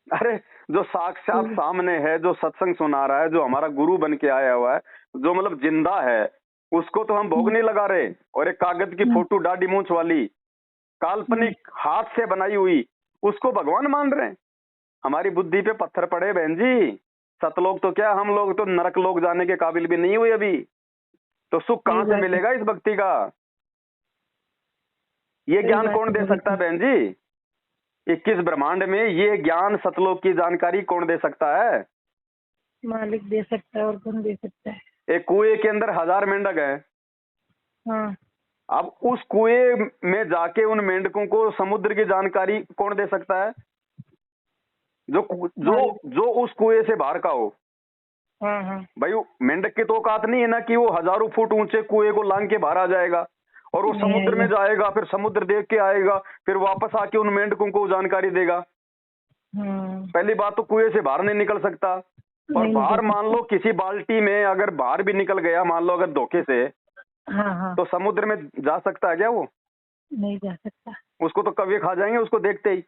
अरे, जो साक्षात सामने है, जो सत्संग सुना रहा है, जो हमारा गुरु बन के आया हुआ है, जो मतलब जिंदा है, उसको तो हम भोग नहीं लगा रहे। और एक कागज की फोटो दाढ़ी मूंछ वाली काल्पनिक हाथ से बनाई हुई, उसको भगवान मान रहे हैं। हमारी बुद्धि पे पत्थर पड़े बहन जी। सतलोक तो क्या, हम लोग तो नरक लोग जाने के काबिल भी नहीं हुए अभी। तो सुख कहां से मिलेगा इस भक्ति का? ये ज्ञान कौन दे सकता है बहन जी? 21 ब्रह्मांड में ये ज्ञान सतलोक की जानकारी कौन दे सकता है? मालिक दे सकता है, और कौन दे सकता है। एक कुएं के अंदर 1000 मेंढक है। हाँ अब उस कुएं में जाके उन मेंढकों को समुद्र की जानकारी कौन दे सकता है? जो जो जो उस कुएं से बाहर का हो। हाँ हाँ भाई, मेंढक की तो औकात नहीं है ना कि वो हजारों फुट ऊंचे कुएं को लांग के बाहर आ जाएगा और वो नहीं समुद्र में आएगा। जाएगा, फिर समुद्र देख के आएगा, फिर वापस आके उन मेंढकों को जानकारी देगा। हाँ, पहली बात तो कुएं से बाहर नहीं निकल सकता। और नहीं बाहर निकल मान लो किसी बाल्टी में अगर बाहर भी निकल गया, मान लो अगर धोखे से, सकता। हाँ हाँ, तो समुद्र में जा सकता है क्या वो? नहीं जा सकता। उसको तो कौवे खा जाएंगे उसको देखते ही।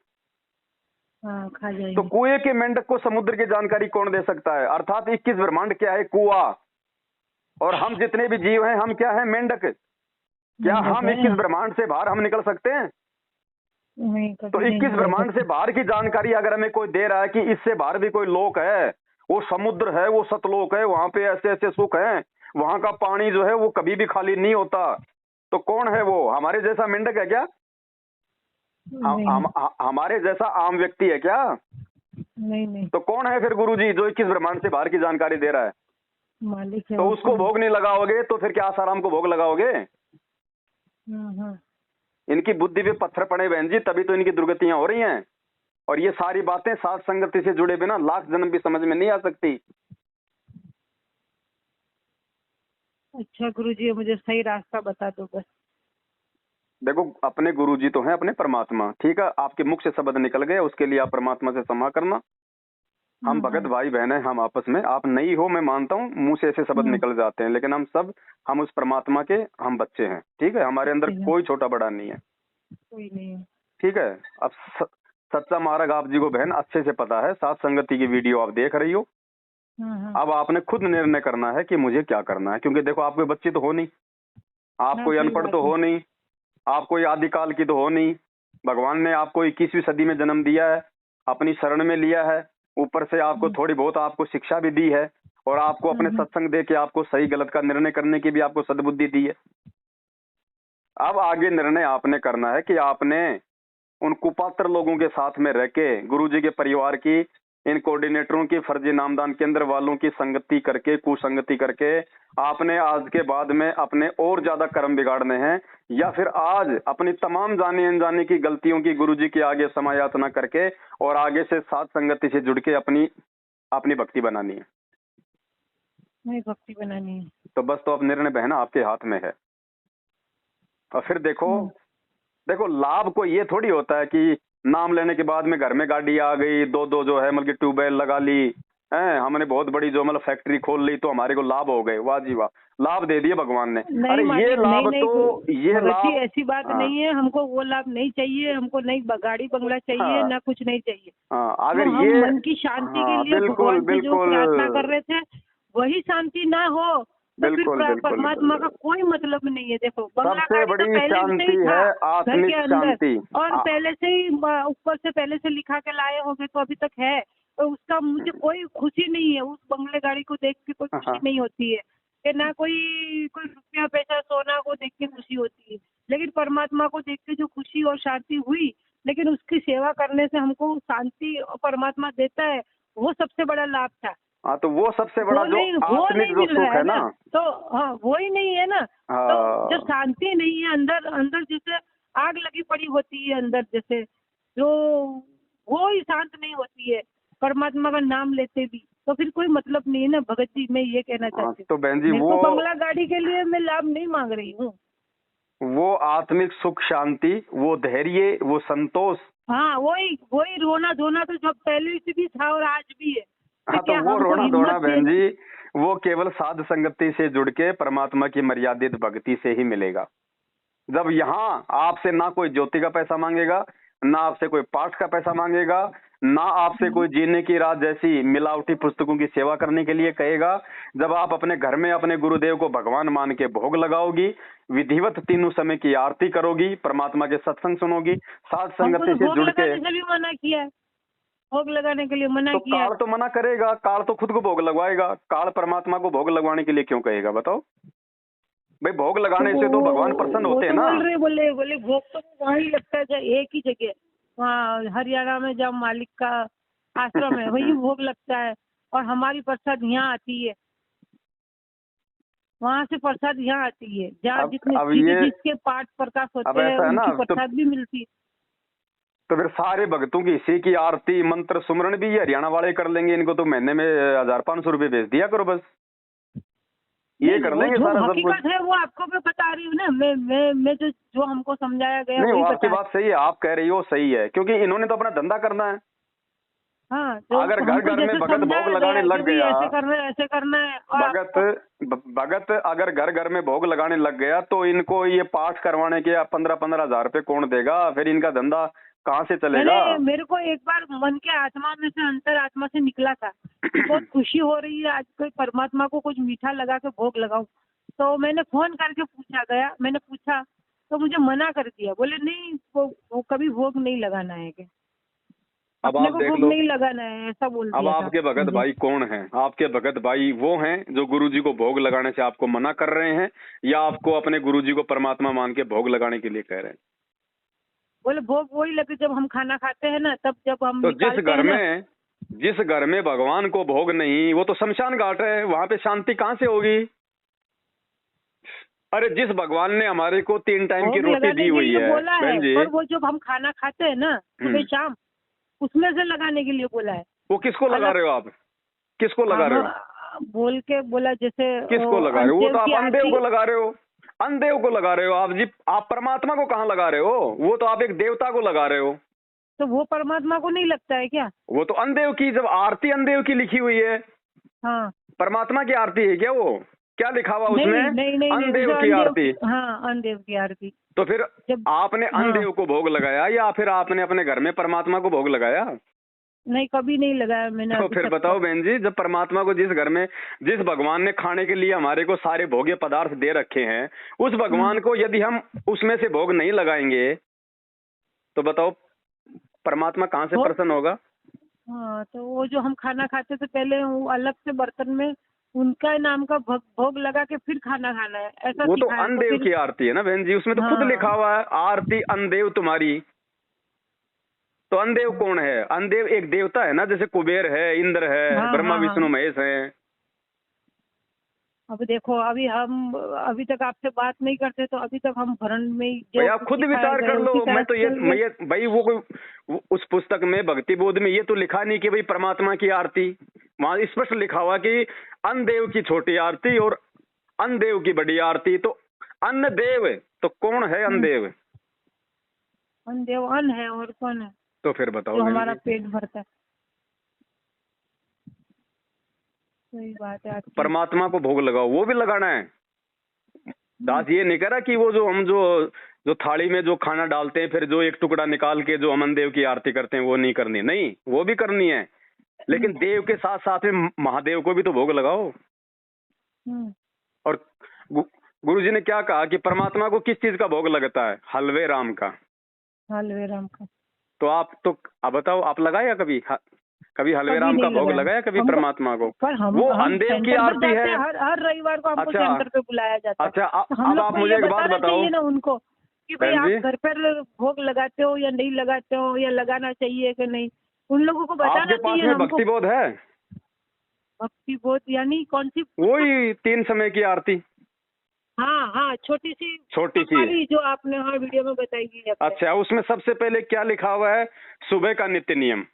हाँ, खा तो जाएंगे। कुएं के मेंढक को समुद्र की जानकारी कौन दे सकता है? अर्थात 21 ब्रह्मांड क्या है? कुआ। और हम जितने भी जीव हैं, हम क्या है? मेंढक। क्या हम 21 ब्रह्मांड से बाहर हम निकल सकते हैं? नहीं, तो कभी नहीं 21 निकल ब्रह्मांड से सकते। बाहर की जानकारी अगर हमें कोई दे रहा है कि इससे बाहर भी कोई लोक है, वो समुद्र है, वो सतलोक है, वहां पे ऐसे ऐसे सुख है, वहां का पानी जो है वो कभी भी खाली नहीं होता, तो कौन है वो? हमारे जैसा मेंढक है क्या? नहीं हमारे जैसा आम व्यक्ति है क्या? नहीं नहीं, तो कौन है फिर गुरुजी जो 21 ब्रह्मांड से बाहर की जानकारी दे रहा है? मालिक है। तो और उसको कौन? भोग नहीं लगाओगे तो फिर क्या आसाराम को भोग लगाओगे? हाँ इनकी बुद्धि पे पत्थर पड़े बहन जी, तभी तो इनकी दुर्गतियां हो रही हैं। और ये सारी बातें साथ संगति से जुड़े बिना लाख जन्म भी समझ में नहीं आ सकती। अच्छा गुरुजी, मुझे सही रास्ता बता दो बस। देखो, अपने गुरु जी तो हैं अपने परमात्मा, ठीक है? आपके मुख से शब्द निकल गए, उसके लिए आप परमात्मा से क्षमा करना। हम भगत भाई बहन हैं, हम आपस में, आप नहीं हो मैं मानता हूँ, मुंह से ऐसे शब्द निकल जाते हैं, लेकिन हम उस परमात्मा के हम बच्चे हैं, ठीक है। हमारे अंदर कोई छोटा बड़ा नहीं है, कोई नहीं है। ठीक है। अब सच्चा मार्ग आप जी को बहन अच्छे से पता है, साथ संगति की वीडियो आप देख रही हो। अब आपने खुद निर्णय करना है कि मुझे क्या करना है, क्योंकि देखो आप कोई बच्ची तो हो नहीं, आप कोई अनपढ़ तो हो नहीं, आप कोई आदिकाल की तो हो नहीं। भगवान ने आपको 21वीं सदी में जन्म दिया है, अपनी शरण में लिया है, ऊपर से आपको थोड़ी बहुत आपको शिक्षा भी दी है, और आपको अपने सत्संग दे के आपको सही गलत का निर्णय करने की भी आपको सद्बुद्धि दी है। अब आगे निर्णय आपने करना है कि आपने उन कुपात्र लोगों के साथ में रह के, गुरुजी के परिवार की, इन कोऑर्डिनेटरों की, फर्जी नामदान केंद्र वालों की संगति करके, कुसंगति करके आपने आज के बाद में अपने और ज्यादा कर्म बिगाड़ने हैं, या फिर आज अपनी तमाम जाने अनजाने की गलतियों की गुरुजी के आगे समायाचना करके और आगे से साथ संगति से जुड़ के अपनी भक्ति बनानी है। नहीं, भक्ति बनानी है तो बस, तो अब निर्णय बहना आपके हाथ में है। और फिर देखो लाभ को ये थोड़ी होता है कि नाम लेने के बाद में घर में गाड़ी आ गई, दो जो है मतलब ट्यूबवेल लगा ली है, हमने बहुत बड़ी जो मतलब फैक्ट्री खोल ली तो हमारे को लाभ हो गए, वाह जी वाह, लाभ दे दिए भगवान ने। अरे ये लाभ तो ये लाभ ऐसी बात नहीं है, हमको वो लाभ नहीं चाहिए, हमको नहीं गाड़ी बंगला चाहिए, ना कुछ नहीं चाहिए। अगर हम ये मन की शांति के लिए भगवान से जो प्रार्थना कर रहे थे वही शांति ना हो तो फिर परमात्मा का कोई मतलब नहीं है। देखो बंगला गाड़ी तो पहले से ही था घर के अंदर, और पहले से ही ऊपर से पहले से लिखा के लाए होंगे तो अभी तक है, तो उसका मुझे कोई खुशी नहीं है। उस बंगले गाड़ी को देख के कोई खुशी नहीं होती है, कि ना कोई रुपया पैसा सोना को देख के खुशी होती है, लेकिन परमात्मा को देख के जो खुशी और शांति हुई, लेकिन उसकी सेवा करने से हमको शांति परमात्मा देता है, वो सबसे बड़ा लाभ था। हाँ, तो वो सबसे बड़ा जो आत्मिक जो सुख है ना, तो हाँ वो ही नहीं है ना। तो जब शांति नहीं है अंदर जैसे आग लगी पड़ी होती है अंदर, जैसे जो वो ही शांत नहीं होती है परमात्मा का नाम लेते भी, तो फिर कोई मतलब नहीं है ना भगत जी। मैं ये कहना चाहती हूँ। तो बहन जी वो बंगला गाड़ी के लिए मैं लाभ नहीं मांग रही हूँ, वो आत्मिक सुख शांति, वो धैर्य, वो संतोष, हाँ वही रोना धोना तो जब पहले से भी था और आज भी है। हाँ, तो वो रोना धोना बहन जी वो केवल साध संगति से जुड़ के परमात्मा की मर्यादित भक्ति से ही मिलेगा। जब यहाँ आपसे ना कोई ज्योति का पैसा मांगेगा, ना आपसे कोई पाठ का पैसा मांगेगा, ना आपसे कोई जीने की रात जैसी मिलावटी पुस्तकों की सेवा करने के लिए कहेगा। जब आप अपने घर में अपने गुरुदेव को भगवान मान के भोग लगाओगी, विधिवत तीनों समय की आरती करोगी, परमात्मा के सत्संग सुनोगी, साध संगति से जुड़ के मना किया है, भोग लगाने के लिए मना किया। काल तो मना करेगा, काल तो खुद को भोग लगवाएगा, काल परमात्मा को भोग लगवाने के लिए क्यों कहेगा बताओ भाई? भोग लगाने से तो भगवान प्रसन्न होते हैं ना। बोले भोग तो वहाँ ही लगता है, एक ही जगह, वहाँ हरियाणा में जब मालिक का आश्रम है वही भोग लगता है, और हमारी प्रसाद यहाँ आती है, वहाँ से प्रसाद यहाँ आती है, जहाँ जिसके पाठ प्रकाश होते हैं उनकी प्रसाद भी मिलती है। तो फिर सारे भक्तों की इसी की आरती मंत्र सुमरण भी ये हरियाणा वाले कर लेंगे, इनको तो महीने में 1500 रुपए भेज दिया करो बस, ये कर लेंगे सारा सब कुछ। है वो आपको मैं बता रही हूँ ना, मैं जो हमको समझाया गया नहीं, आपकी बात सही है, आप कह रही हो सही है, क्योंकि इन्होंने तो अपना धंधा करना है। हाँ, अगर घर में भगत भोग लगाने लग गया, ऐसे करना है भगत अगर घर में भोग लगाने लग गया तो इनको ये पाठ करवाने के 15-15 हजार रुपए कौन देगा? फिर इनका धंधा कहाँ से चलेगा? मेरे को एक बार मन के आत्मा में से अंतर आत्मा से निकला था, बहुत खुशी हो रही है आज कोई परमात्मा को कुछ मीठा लगा के भोग लगाऊं, तो मैंने फोन करके मैंने पूछा तो मुझे मना कर दिया, बोले नहीं वो कभी भोग नहीं लगाना है, कि अब आप देख लो, नहीं लगाना है, ऐसा बोल दिया। अब आपके भगत भाई कौन हैं? आपके भगत भाई वो हैं जो गुरुजी को भोग लगाने से आपको मना कर रहे हैं, या आपको अपने गुरुजी को परमात्मा मान के भोग लगाने के लिए कह रहे हैं? बोले भोग वही लगे जब हम खाना खाते हैं ना, तब जब हम तो जिस घर में भगवान को भोग नहीं, वो तो शमशान घाट है, वहां पे शांति कहाँ से होगी? अरे जिस भगवान ने हमारे को 3 टाइम की रोटी दी हुई है बहन जी, पर वो जब हम खाना खाते हैं ना सुबह शाम, उसमें से लगाने के लिए बोला है। वो किसको लगा रहे हो आप? किसको लगा रहे हो? बोल के बोला जैसे किसको लगा रहे हो? वो तो आप अंधेव को लगा रहे हो, अंधेव को लगा रहे हो आप जी। आप परमात्मा को कहाँ लगा रहे हो? वो तो आप एक देवता को लगा रहे हो। तो वो परमात्मा को नहीं लगता है क्या? वो तो अनदेव की, जब आरती अनदेव की लिखी हुई है, हाँ परमात्मा की आरती है क्या वो? क्या लिखा हुआ नहीं उसमें? नहीं नहीं नहीं, अनदेव जो की अनदेव आरती। हाँ अनदेव की आरती। तो फिर जब आपने हाँ अनदेव को भोग लगाया या फिर आपने अपने घर में परमात्मा को भोग लगाया? नहीं, कभी नहीं लगाया मैंने तो अभी फिर तक बताओ तो। बहन जी, जब परमात्मा को जिस घर में, जिस भगवान ने खाने के लिए हमारे को सारे भोग्य पदार्थ दे रखे हैं, उस भगवान को यदि हम उसमें से भोग नहीं लगाएंगे तो बताओ परमात्मा कहाँ से भोग प्रसन्न होगा? हाँ, तो वो जो हम खाना खाते थे पहले, वो अलग से बर्तन में उनका नाम का भोग लगा के फिर खाना खाना है, ऐसा वो तो सिखाया तो अनदेव फिर। की आरती है ना बहन जी, उसमें तो खुद लिखा हाँ हुआ है आरती अनदेव तुम्हारी। तो अनदेव कौन है? अनदेव एक देवता है ना, जैसे कुबेर है, इंद्र है, हाँ ब्रह्मा हाँ हाँ। विष्णु महेश है। अब देखो, अभी तक आपसे बात नहीं करते तो अभी तक हम भरण में ही भाई जो आप खुद सिखाया विचार गया कर लो। उसी तरह मैं तो से चल रहे। ये भाई उस पुस्तक में भक्ति बोध में ये तो लिखा नहीं कि भाई परमात्मा की आरती, वहां स्पष्ट लिखा हुआ कि अनदेव की छोटी आरती और अनदेव की बड़ी आरती। तो अन्न देव, तो कौन है अनदेव? अन्न देव अन्न है, और कौन है? तो फिर बताओ जो बहन हमारा जी। पेट भरता है। सही बात है आपकी। परमात्मा को भोग लगाओ, वो भी लगाना है। दास ये नहीं करा कि वो जो हम जो थाली में जो खाना डालते हैं, फिर जो एक टुकड़ा निकाल के जो अमन देव की आरती करते हैं, वो नहीं करनी। नहीं, वो भी करनी है, लेकिन देव के साथ साथ में महादेव को भी तो भोग लगाओ। और गुरु जी ने क्या कहा कि परमात्मा को किस चीज का भोग लगता है? हलवे राम का। हलवे राम का। तो आप तो आप बताओ, आप लगाया कभी कभी हलवे कभी राम का नहीं भोग लगाया लगाया कभी परमात्मा को? पर हम वो अनदेव की सेंटर पर आरती जाते है। हैं, हर रविवार को हमको अच्छा सेंटर पे बुलाया जाता है। अच्छा, तो हम अब लोग आप को मुझे ये एक बात बताना बताओ चाहिए ना उनको कि भाई बहन आप जी, घर पर भोग लगाते हो या नहीं लगाते हो, या लगाना चाहिए कि नहीं, उन लोगों को बताना आपके पास चाहिए में हमको। भक्ति बोध है? भक्ति बोध यानी कौन सी? वही 3 समय की आरती, हाँ हाँ, छोटी सी छोटी सी। वाली जो आपने हाँ वीडियो में बताई है। अच्छा, उसमें सबसे पहले क्या लिखा हुआ है? सुबह का नित्य नियम।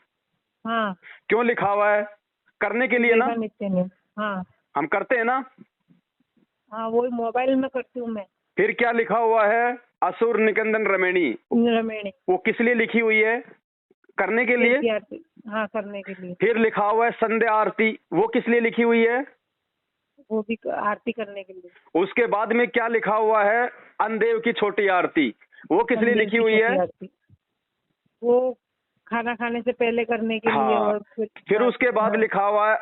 हाँ, क्यों लिखा हुआ है? करने के लिए ना, नित्य नियम। हाँ हम करते हैं ना। हाँ, वो मोबाइल में करती हूँ मैं। फिर क्या लिखा हुआ है? असुर निकंदन रमेणी। रमेणी। वो किस लिए लिखी हुई है? करने के लिए। हाँ, करने के लिए। फिर लिखा हुआ है संध्या आरती, वो किस लिए लिखी हुई है? वो भी आरती करने के लिए। उसके बाद में क्या लिखा हुआ है? अनदेव की छोटी आरती, वो किस लिए लिखी हुई है? वो खाना खाने से पहले करने के लिए। हाँ। और फिर उसके बाद लिखा हुआ है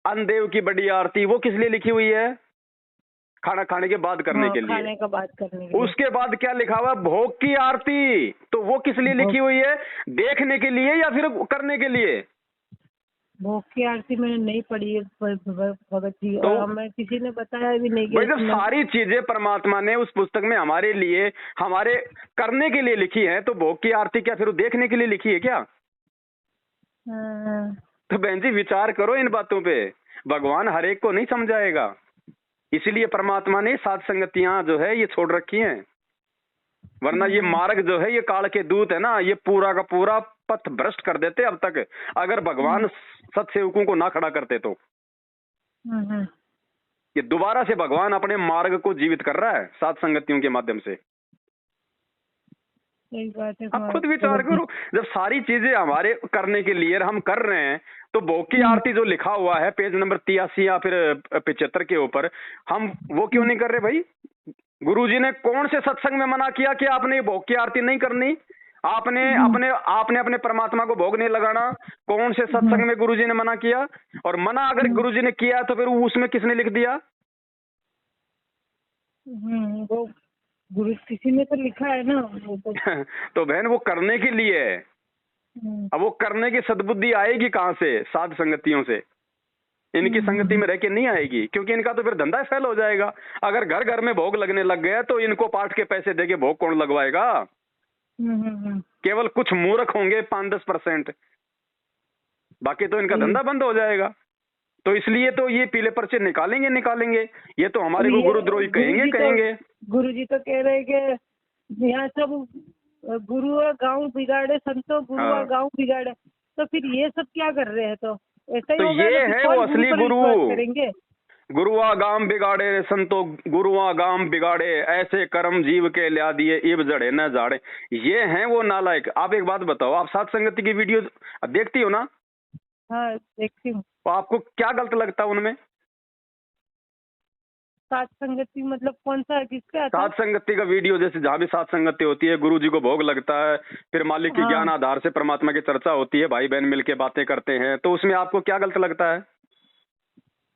अनदेव की बड़ी आरती, वो किस लिए लिखी हुई है? खाना खाने के बाद करने के लिए। खाने का बाद करने के लिए। उसके बाद क्या लिखा हुआ है? भोग की आरती, तो वो किस लिए लिखी हुई है? देखने के लिए या फिर करने के लिए? भोग की आरती मैंने नहीं पढ़ी है भगत जी, तो और हमें किसी ने बताया भी नहीं। भाई जब सारी चीजें परमात्मा ने उस पुस्तक में हमारे लिए, हमारे करने के लिए लिखी है, तो भोग की आरती क्या फिर वो देखने के लिए लिखी है क्या? तो बहन जी विचार करो इन बातों पे। भगवान हर एक को नहीं समझाएगा, इसलिए परमात्मा ने सात संगतियां जो है ये छोड़ रखी हैं। वरना ये मार्ग जो है, ये काल के दूत है ना, ये पूरा का पूरा पथ भ्रष्ट कर देते अब तक, अगर भगवान सत्सेवकों को ना खड़ा करते तो। ये दोबारा से भगवान अपने मार्ग को जीवित कर रहा है सात संगतियों के माध्यम से। सही बात है। आप खुद विचार करो, जब सारी चीजें हमारे करने के लिए हम कर रहे हैं, तो भोग की आरती जो लिखा हुआ है पेज नंबर 83 या फिर 75 के ऊपर, हम वो क्यों नहीं कर रहे भाई? गुरुजी ने कौन से सत्संग में मना किया कि आपने ये भोग की आरती नहीं करनी? आपने अपने परमात्मा को भोग नहीं लगाना? कौन से सत्संग में गुरुजी ने मना किया? और मना अगर गुरुजी ने किया तो फिर उसमें किसने लिख दिया? वो गुरु किसी ने तो लिखा है ना वो तो बहन वो करने के लिए है। अब वो करने की सद्बुद्धि आएगी कहाँ से? साध संगतियों से। इनकी संगति में रह के नहीं आएगी, क्योंकि इनका तो फिर धंधा फेल हो जाएगा। अगर घर घर में भोग लगने लग गया तो इनको पाठ के पैसे देके भोग कौन लगवाएगा? केवल कुछ मूर्ख होंगे 5-10%, बाकी तो इनका धंधा बंद हो जाएगा। तो इसलिए तो ये पीले पर्चे निकालेंगे। ये तो हमारे को गुरुद्रोही कहेंगे। गुरुजी तो कह रहे कि यहाँ सब गुरु और गाँव बिगाड़े, संतो गुरु और गाँव बिगाड़े, तो फिर ये सब क्या कर रहे हैं? तो ऐसा ही तो ये है वो असली गुरु। करेंगे। गुरुआ गाम बिगाड़े रे संतो, गुरुआ गाम बिगाड़े, ऐसे कर्म जीव के ल्या दिए, इब जड़े न जाड़े। ये हैं वो नालायक। आप एक बात बताओ, आप सात संगति की वीडियो देखती हो ना? हाँ देखती हूँ। तो आपको क्या गलत लगता है उनमें? सात संगति मतलब कौन सा, किसका आता? सात संगति का वीडियो, जैसे जहाँ भी सात संगति होती है, गुरु जी को भोग लगता है, फिर मालिक की ज्ञान आधार से परमात्मा की चर्चा होती है, भाई बहन मिलके बातें करते हैं, तो उसमें आपको क्या गलत लगता है?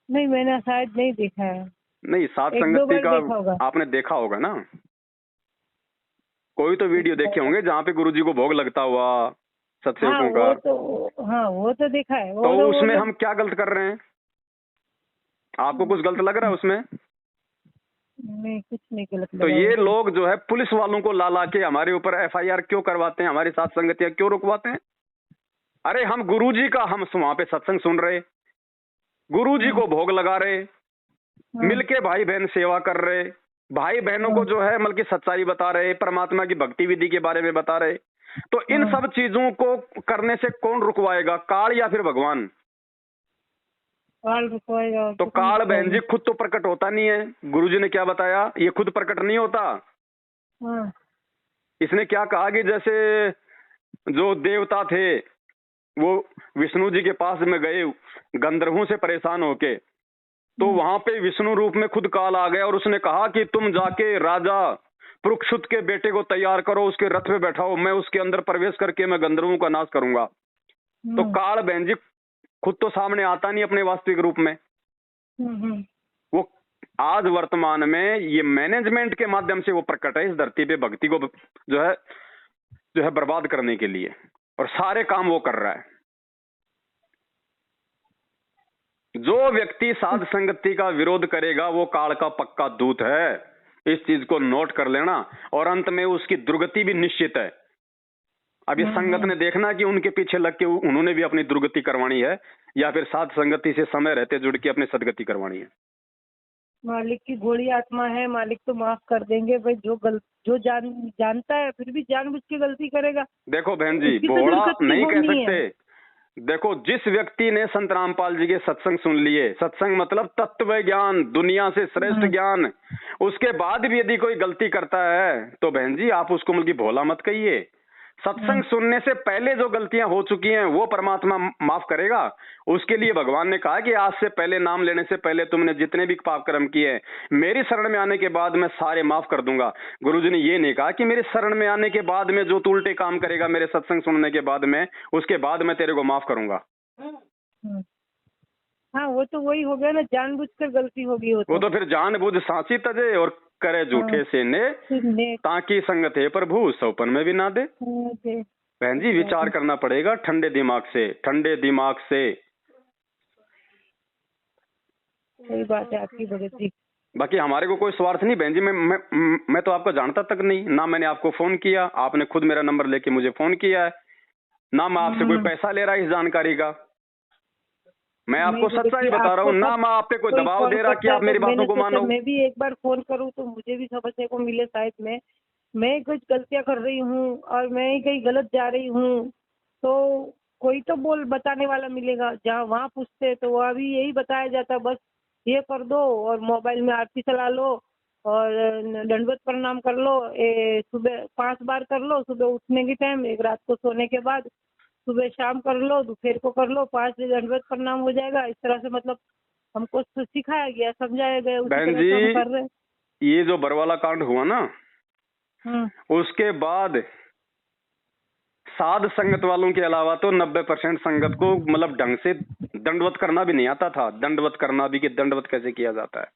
नहीं, मैंने शायद नहीं देखा है। नहीं, सात एक दो संगति बार देखा होगा। का आपने देखा होगा ना? कोई तो वीडियो देखे होंगे जहाँ पे गुरु जी को भोग लगता हुआ सत्सेवकों का। वो तो देखा है। तो उसमें हम क्या गलत कर रहे हैं? आपको कुछ गलत लग रहा है उसमें? नहीं, कुछ नहीं गलत तो लगा। ये लोग जो है पुलिस वालों को ला ला के हमारे ऊपर एफआईआर क्यों करवाते हैं, हमारी सात संगतियां क्यों रुकवाते हैं? अरे हम गुरुजी का, हम वहां पे सत्संग सुन रहे, गुरुजी को भोग लगा रहे, मिलके भाई बहन सेवा कर रहे, भाई बहनों को जो है मतलब की सच्चाई बता रहे, परमात्मा की भक्ति विधि के बारे में बता रहे। तो इन सब चीजों को करने से कौन रुकवाएगा, काल या फिर भगवान? काल रुकवाएगा। तो काल बहन जी खुद तो प्रकट होता नहीं है। गुरुजी ने क्या बताया, ये खुद प्रकट नहीं होता। इसने क्या कहा कि जैसे जो देवता थे वो विष्णु जी के पास में गए गंधर्वों से परेशान होके, तो वहां पे विष्णु रूप में खुद काल आ गया और उसने कहा कि तुम जाके राजा परुक्षुत के बेटे को तैयार करो, उसके रथ पे बैठाओ, मैं उसके अंदर प्रवेश करके मैं गंधर्वों का नाश करूंगा। तो काल बहन जी खुद तो सामने आता नहीं अपने वास्तविक रूप में। वो आज वर्तमान में ये मैनेजमेंट के माध्यम से वो प्रकट है इस धरती पे, भक्ति को जो है बर्बाद करने के लिए, और सारे काम वो कर रहा है। जो व्यक्ति साध संगति का विरोध करेगा वो काल का पक्का दूत है, इस चीज को नोट कर लेना, और अंत में उसकी दुर्गति भी निश्चित है। अब ये संगत ने देखना कि उनके पीछे लग के उन्होंने भी अपनी दुर्गति करवानी है या फिर साध संगति से समय रहते जुड़ के अपनी सदगति करवानी है। मालिक की घोड़ी आत्मा है, मालिक तो माफ कर देंगे भाई। जो जानता है फिर भी जानबूझ के गलती करेगा। देखो बहन जी, भोला नहीं कह सकते। देखो, जिस व्यक्ति ने संत रामपाल जी के सत्संग सुन लिए, सत्संग मतलब तत्व ज्ञान, दुनिया से श्रेष्ठ ज्ञान, उसके बाद भी यदि कोई गलती करता है तो बहन जी आप उसको मतलब भोला मत कहिए। सत्संग सुनने से पहले जो गलतियां हो चुकी हैं वो परमात्मा माफ करेगा। उसके लिए भगवान ने कहा कि आज से पहले, नाम लेने से पहले तुमने जितने भी पाप कर्म किए मेरी शरण में आने के बाद मैं सारे माफ कर दूंगा। गुरुजी ने ये नहीं कहा कि मेरे शरण में आने के बाद में जो तू उल्टे काम करेगा मेरे सत्संग सुनने के बाद में, उसके बाद मैं तेरे को माफ करूंगा। हाँ, वो तो वही हो गया ना, जानबूझकर गलती होगी। वो तो फिर जानबूझ सांसी तजे और करे झूठे से ने, ताकि संगत है प्रभु सौपन में भी ना दे। बहन जी विचार करना पड़ेगा ठंडे दिमाग से, ठंडे दिमाग से। सही बात है आपकी भगत जी। बाकी हमारे को कोई स्वार्थ नहीं बहन जी। मैं तो आपको जानता तक नहीं ना, मैंने आपको फोन किया, आपने खुद मेरा नंबर लेके मुझे फोन किया है, ना मैं आपसे कोई पैसा ले रहा इस जानकारी का। मैं आपको सच्चाई बता रहा हूँ ना, मैं आप पे कोई दबाव दे रहा कि आप मेरी बातों को मानो। मैं भी एक बार फोन करूँ तो मुझे भी समझने को मिले, शायद मैं कुछ गलतियां कर रही हूँ और मैं ही कहीं गलत जा रही हूँ, तो कोई तो बताने वाला मिलेगा। जहाँ वहाँ पूछते तो वहाँ भी यही बताया जाता, बस ये कर दो और मोबाइल में आरती चला लो और दंडवत प्रणाम कर लो, सुबह 5 बार कर लो, सुबह उठने के टाइम, एक रात को सोने के बाद, सुबह शाम कर लो, दोपहर को कर लो, 5 दंडवत प्रणाम हो जाएगा। इस तरह से मतलब हमको सिखाया गया, समझाया गया, उसी तरह से हम कर रहे। ये जो बरवाला कांड हुआ ना, उसके बाद साध संगत वालों के अलावा तो 90% संगत को मतलब ढंग से दंडवत करना भी नहीं आता था। दंडवत करना भी कि दंडवत कैसे किया जाता है,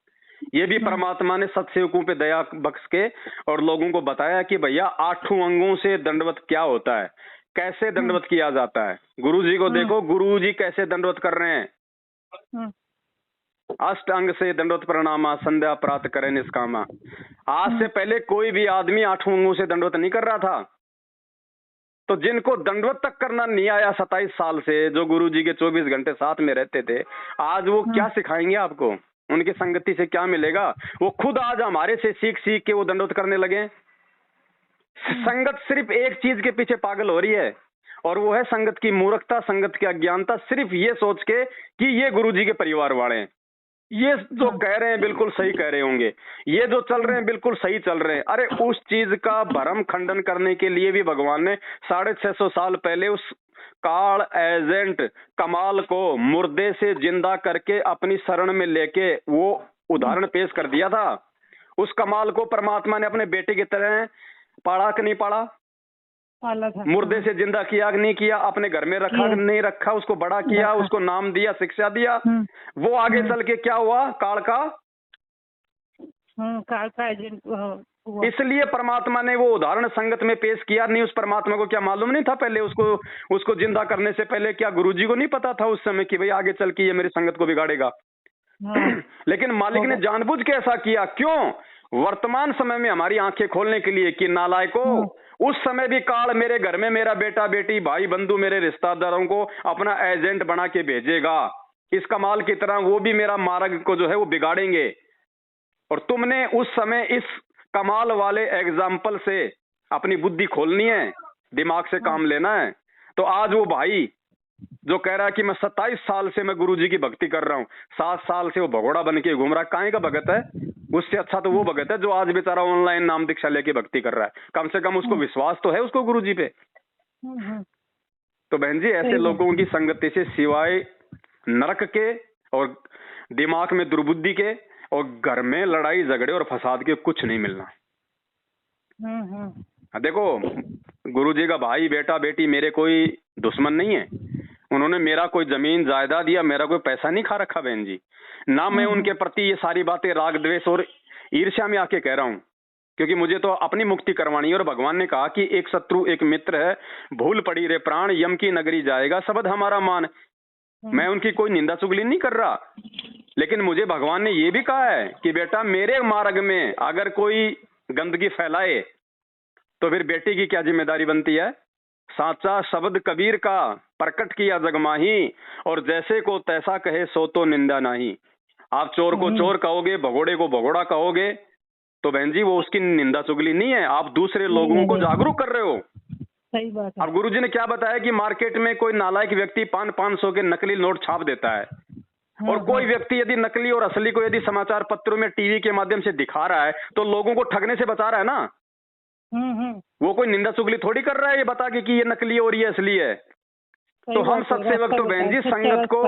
ये भी परमात्मा ने सत्सेवकों पे दया बख्श के और लोगों को बताया कि भैया 8 अंगों से दंडवत क्या होता है, कैसे दंडवत किया जाता है। गुरुजी को देखो, गुरुजी कैसे दंडवत कर रहे हैं। अष्टांग से दंडवत प्रणामा, संध्या प्रातः करे निष्कामा। आज से पहले कोई भी आदमी 8 अंगों से दंडवत नहीं कर रहा था। तो जिनको दंडवत तक करना नहीं आया 27 साल से, जो गुरुजी के 24 घंटे साथ में रहते थे, आज वो क्या सिखाएंगे आपको? उनकी संगति से क्या मिलेगा? वो खुद आज हमारे से सीख सीख के वो दंडवत करने लगे। संगत सिर्फ एक चीज के पीछे पागल हो रही है, और वो है संगत की मूर्खता, संगत की अज्ञानता, सिर्फ ये सोच के कि ये गुरुजी के परिवार वाले हैं। ये जो कह रहे हैं बिल्कुल सही कह रहे होंगे, ये जो चल रहे हैं बिल्कुल सही चल रहे हैं। अरे उस चीज का भरम खंडन करने के लिए भी भगवान ने 650 साल पहले उस काल एजेंट कमाल को मुर्दे से जिंदा करके अपनी शरण में लेके वो उदाहरण पेश कर दिया था। उस कमाल को परमात्मा ने अपने बेटे की तरह पाला कि नहीं पाला? पाला था। मुर्दे से जिंदा किया कि नहीं किया? अपने घर में रखा कि नहीं रखा? उसको बड़ा किया, उसको नाम दिया, शिक्षा दिया। वो आगे चल के क्या हुआ? काल का एजेंट हुआ। इसलिए परमात्मा ने वो उदाहरण संगत में पेश किया। नहीं, उस परमात्मा को क्या मालूम नहीं था पहले? उसको जिंदा करने से पहले क्या गुरुजी को नहीं पता था उस समय कि भाई आगे चल के ये मेरी संगत को बिगाड़ेगा? लेकिन मालिक ने जानबूझ के ऐसा किया। क्यों? वर्तमान समय में हमारी आंखें खोलने के लिए कि नालायको, उस समय भी काल मेरे घर में मेरा बेटा बेटी भाई बंधु मेरे रिश्तेदारों को अपना एजेंट बना के भेजेगा। इस कमाल की तरह वो भी मेरा मार्ग को जो है वो बिगाड़ेंगे। और तुमने उस समय इस कमाल वाले एग्जाम्पल से अपनी बुद्धि खोलनी है, दिमाग से काम लेना है। तो आज वो भाई जो कह रहा है कि मैं 27 साल से मैं गुरुजी की भक्ति कर रहा हूँ, 7 साल से वो भगोड़ा बन के घूम रहा है, काहे का भगत है? उससे अच्छा तो वो भगत है जो आज बेचारा ऑनलाइन नाम दीक्षा लेके भक्ति कर रहा है। कम से कम उसको विश्वास तो है उसको गुरुजी पे। तो बहन जी, ऐसे लोगों की संगति से सिवाय नरक के और दिमाग में दुर्बुद्धि के और घर में लड़ाई झगड़े और फसाद के कुछ नहीं मिलना। देखो, गुरुजी का भाई बेटा बेटी मेरे कोई दुश्मन नहीं है। उन्होंने मेरा कोई जमीन जायदाद दिया, मेरा कोई पैसा नहीं खा रखा बहन जी। ना मैं उनके प्रति ये सारी बातें राग द्वेष और ईर्ष्या में आके कह रहा हूँ, क्योंकि मुझे तो अपनी मुक्ति करवानी है। और भगवान ने कहा कि एक शत्रु एक मित्र है, भूल पड़ी रे प्राण, यम की नगरी जाएगा शब्द हमारा मान। मैं उनकी कोई निंदा चुगली नहीं कर रहा, लेकिन मुझे भगवान ने ये भी कहा है कि बेटा मेरे मार्ग में अगर कोई गंदगी फैलाए तो फिर बेटे की क्या जिम्मेदारी बनती है? साचा शब्द कबीर का प्रकट किया जग माही, और जैसे को तैसा कहे सो तो निंदा नहीं। आप चोर को चोर कहोगे, भगोड़े को भगोड़ा कहोगे, तो बहन जी वो उसकी निंदा चुगली नहीं है, आप दूसरे लोगों को जागरूक कर रहे हो। सही बात है। अब गुरुजी ने क्या बताया कि मार्केट में कोई नालायक व्यक्ति 500 के नकली नोट छाप देता है, और कोई व्यक्ति यदि नकली और असली को यदि समाचार पत्रों में टीवी के माध्यम से दिखा रहा है तो लोगों को ठगने से बचा रहा है ना। वो कोई निंदा चुगली थोड़ी कर रहा है ये बता के कि ये नकली और ये असली है। तो हम सत्सेवक तो बहन जी संगत को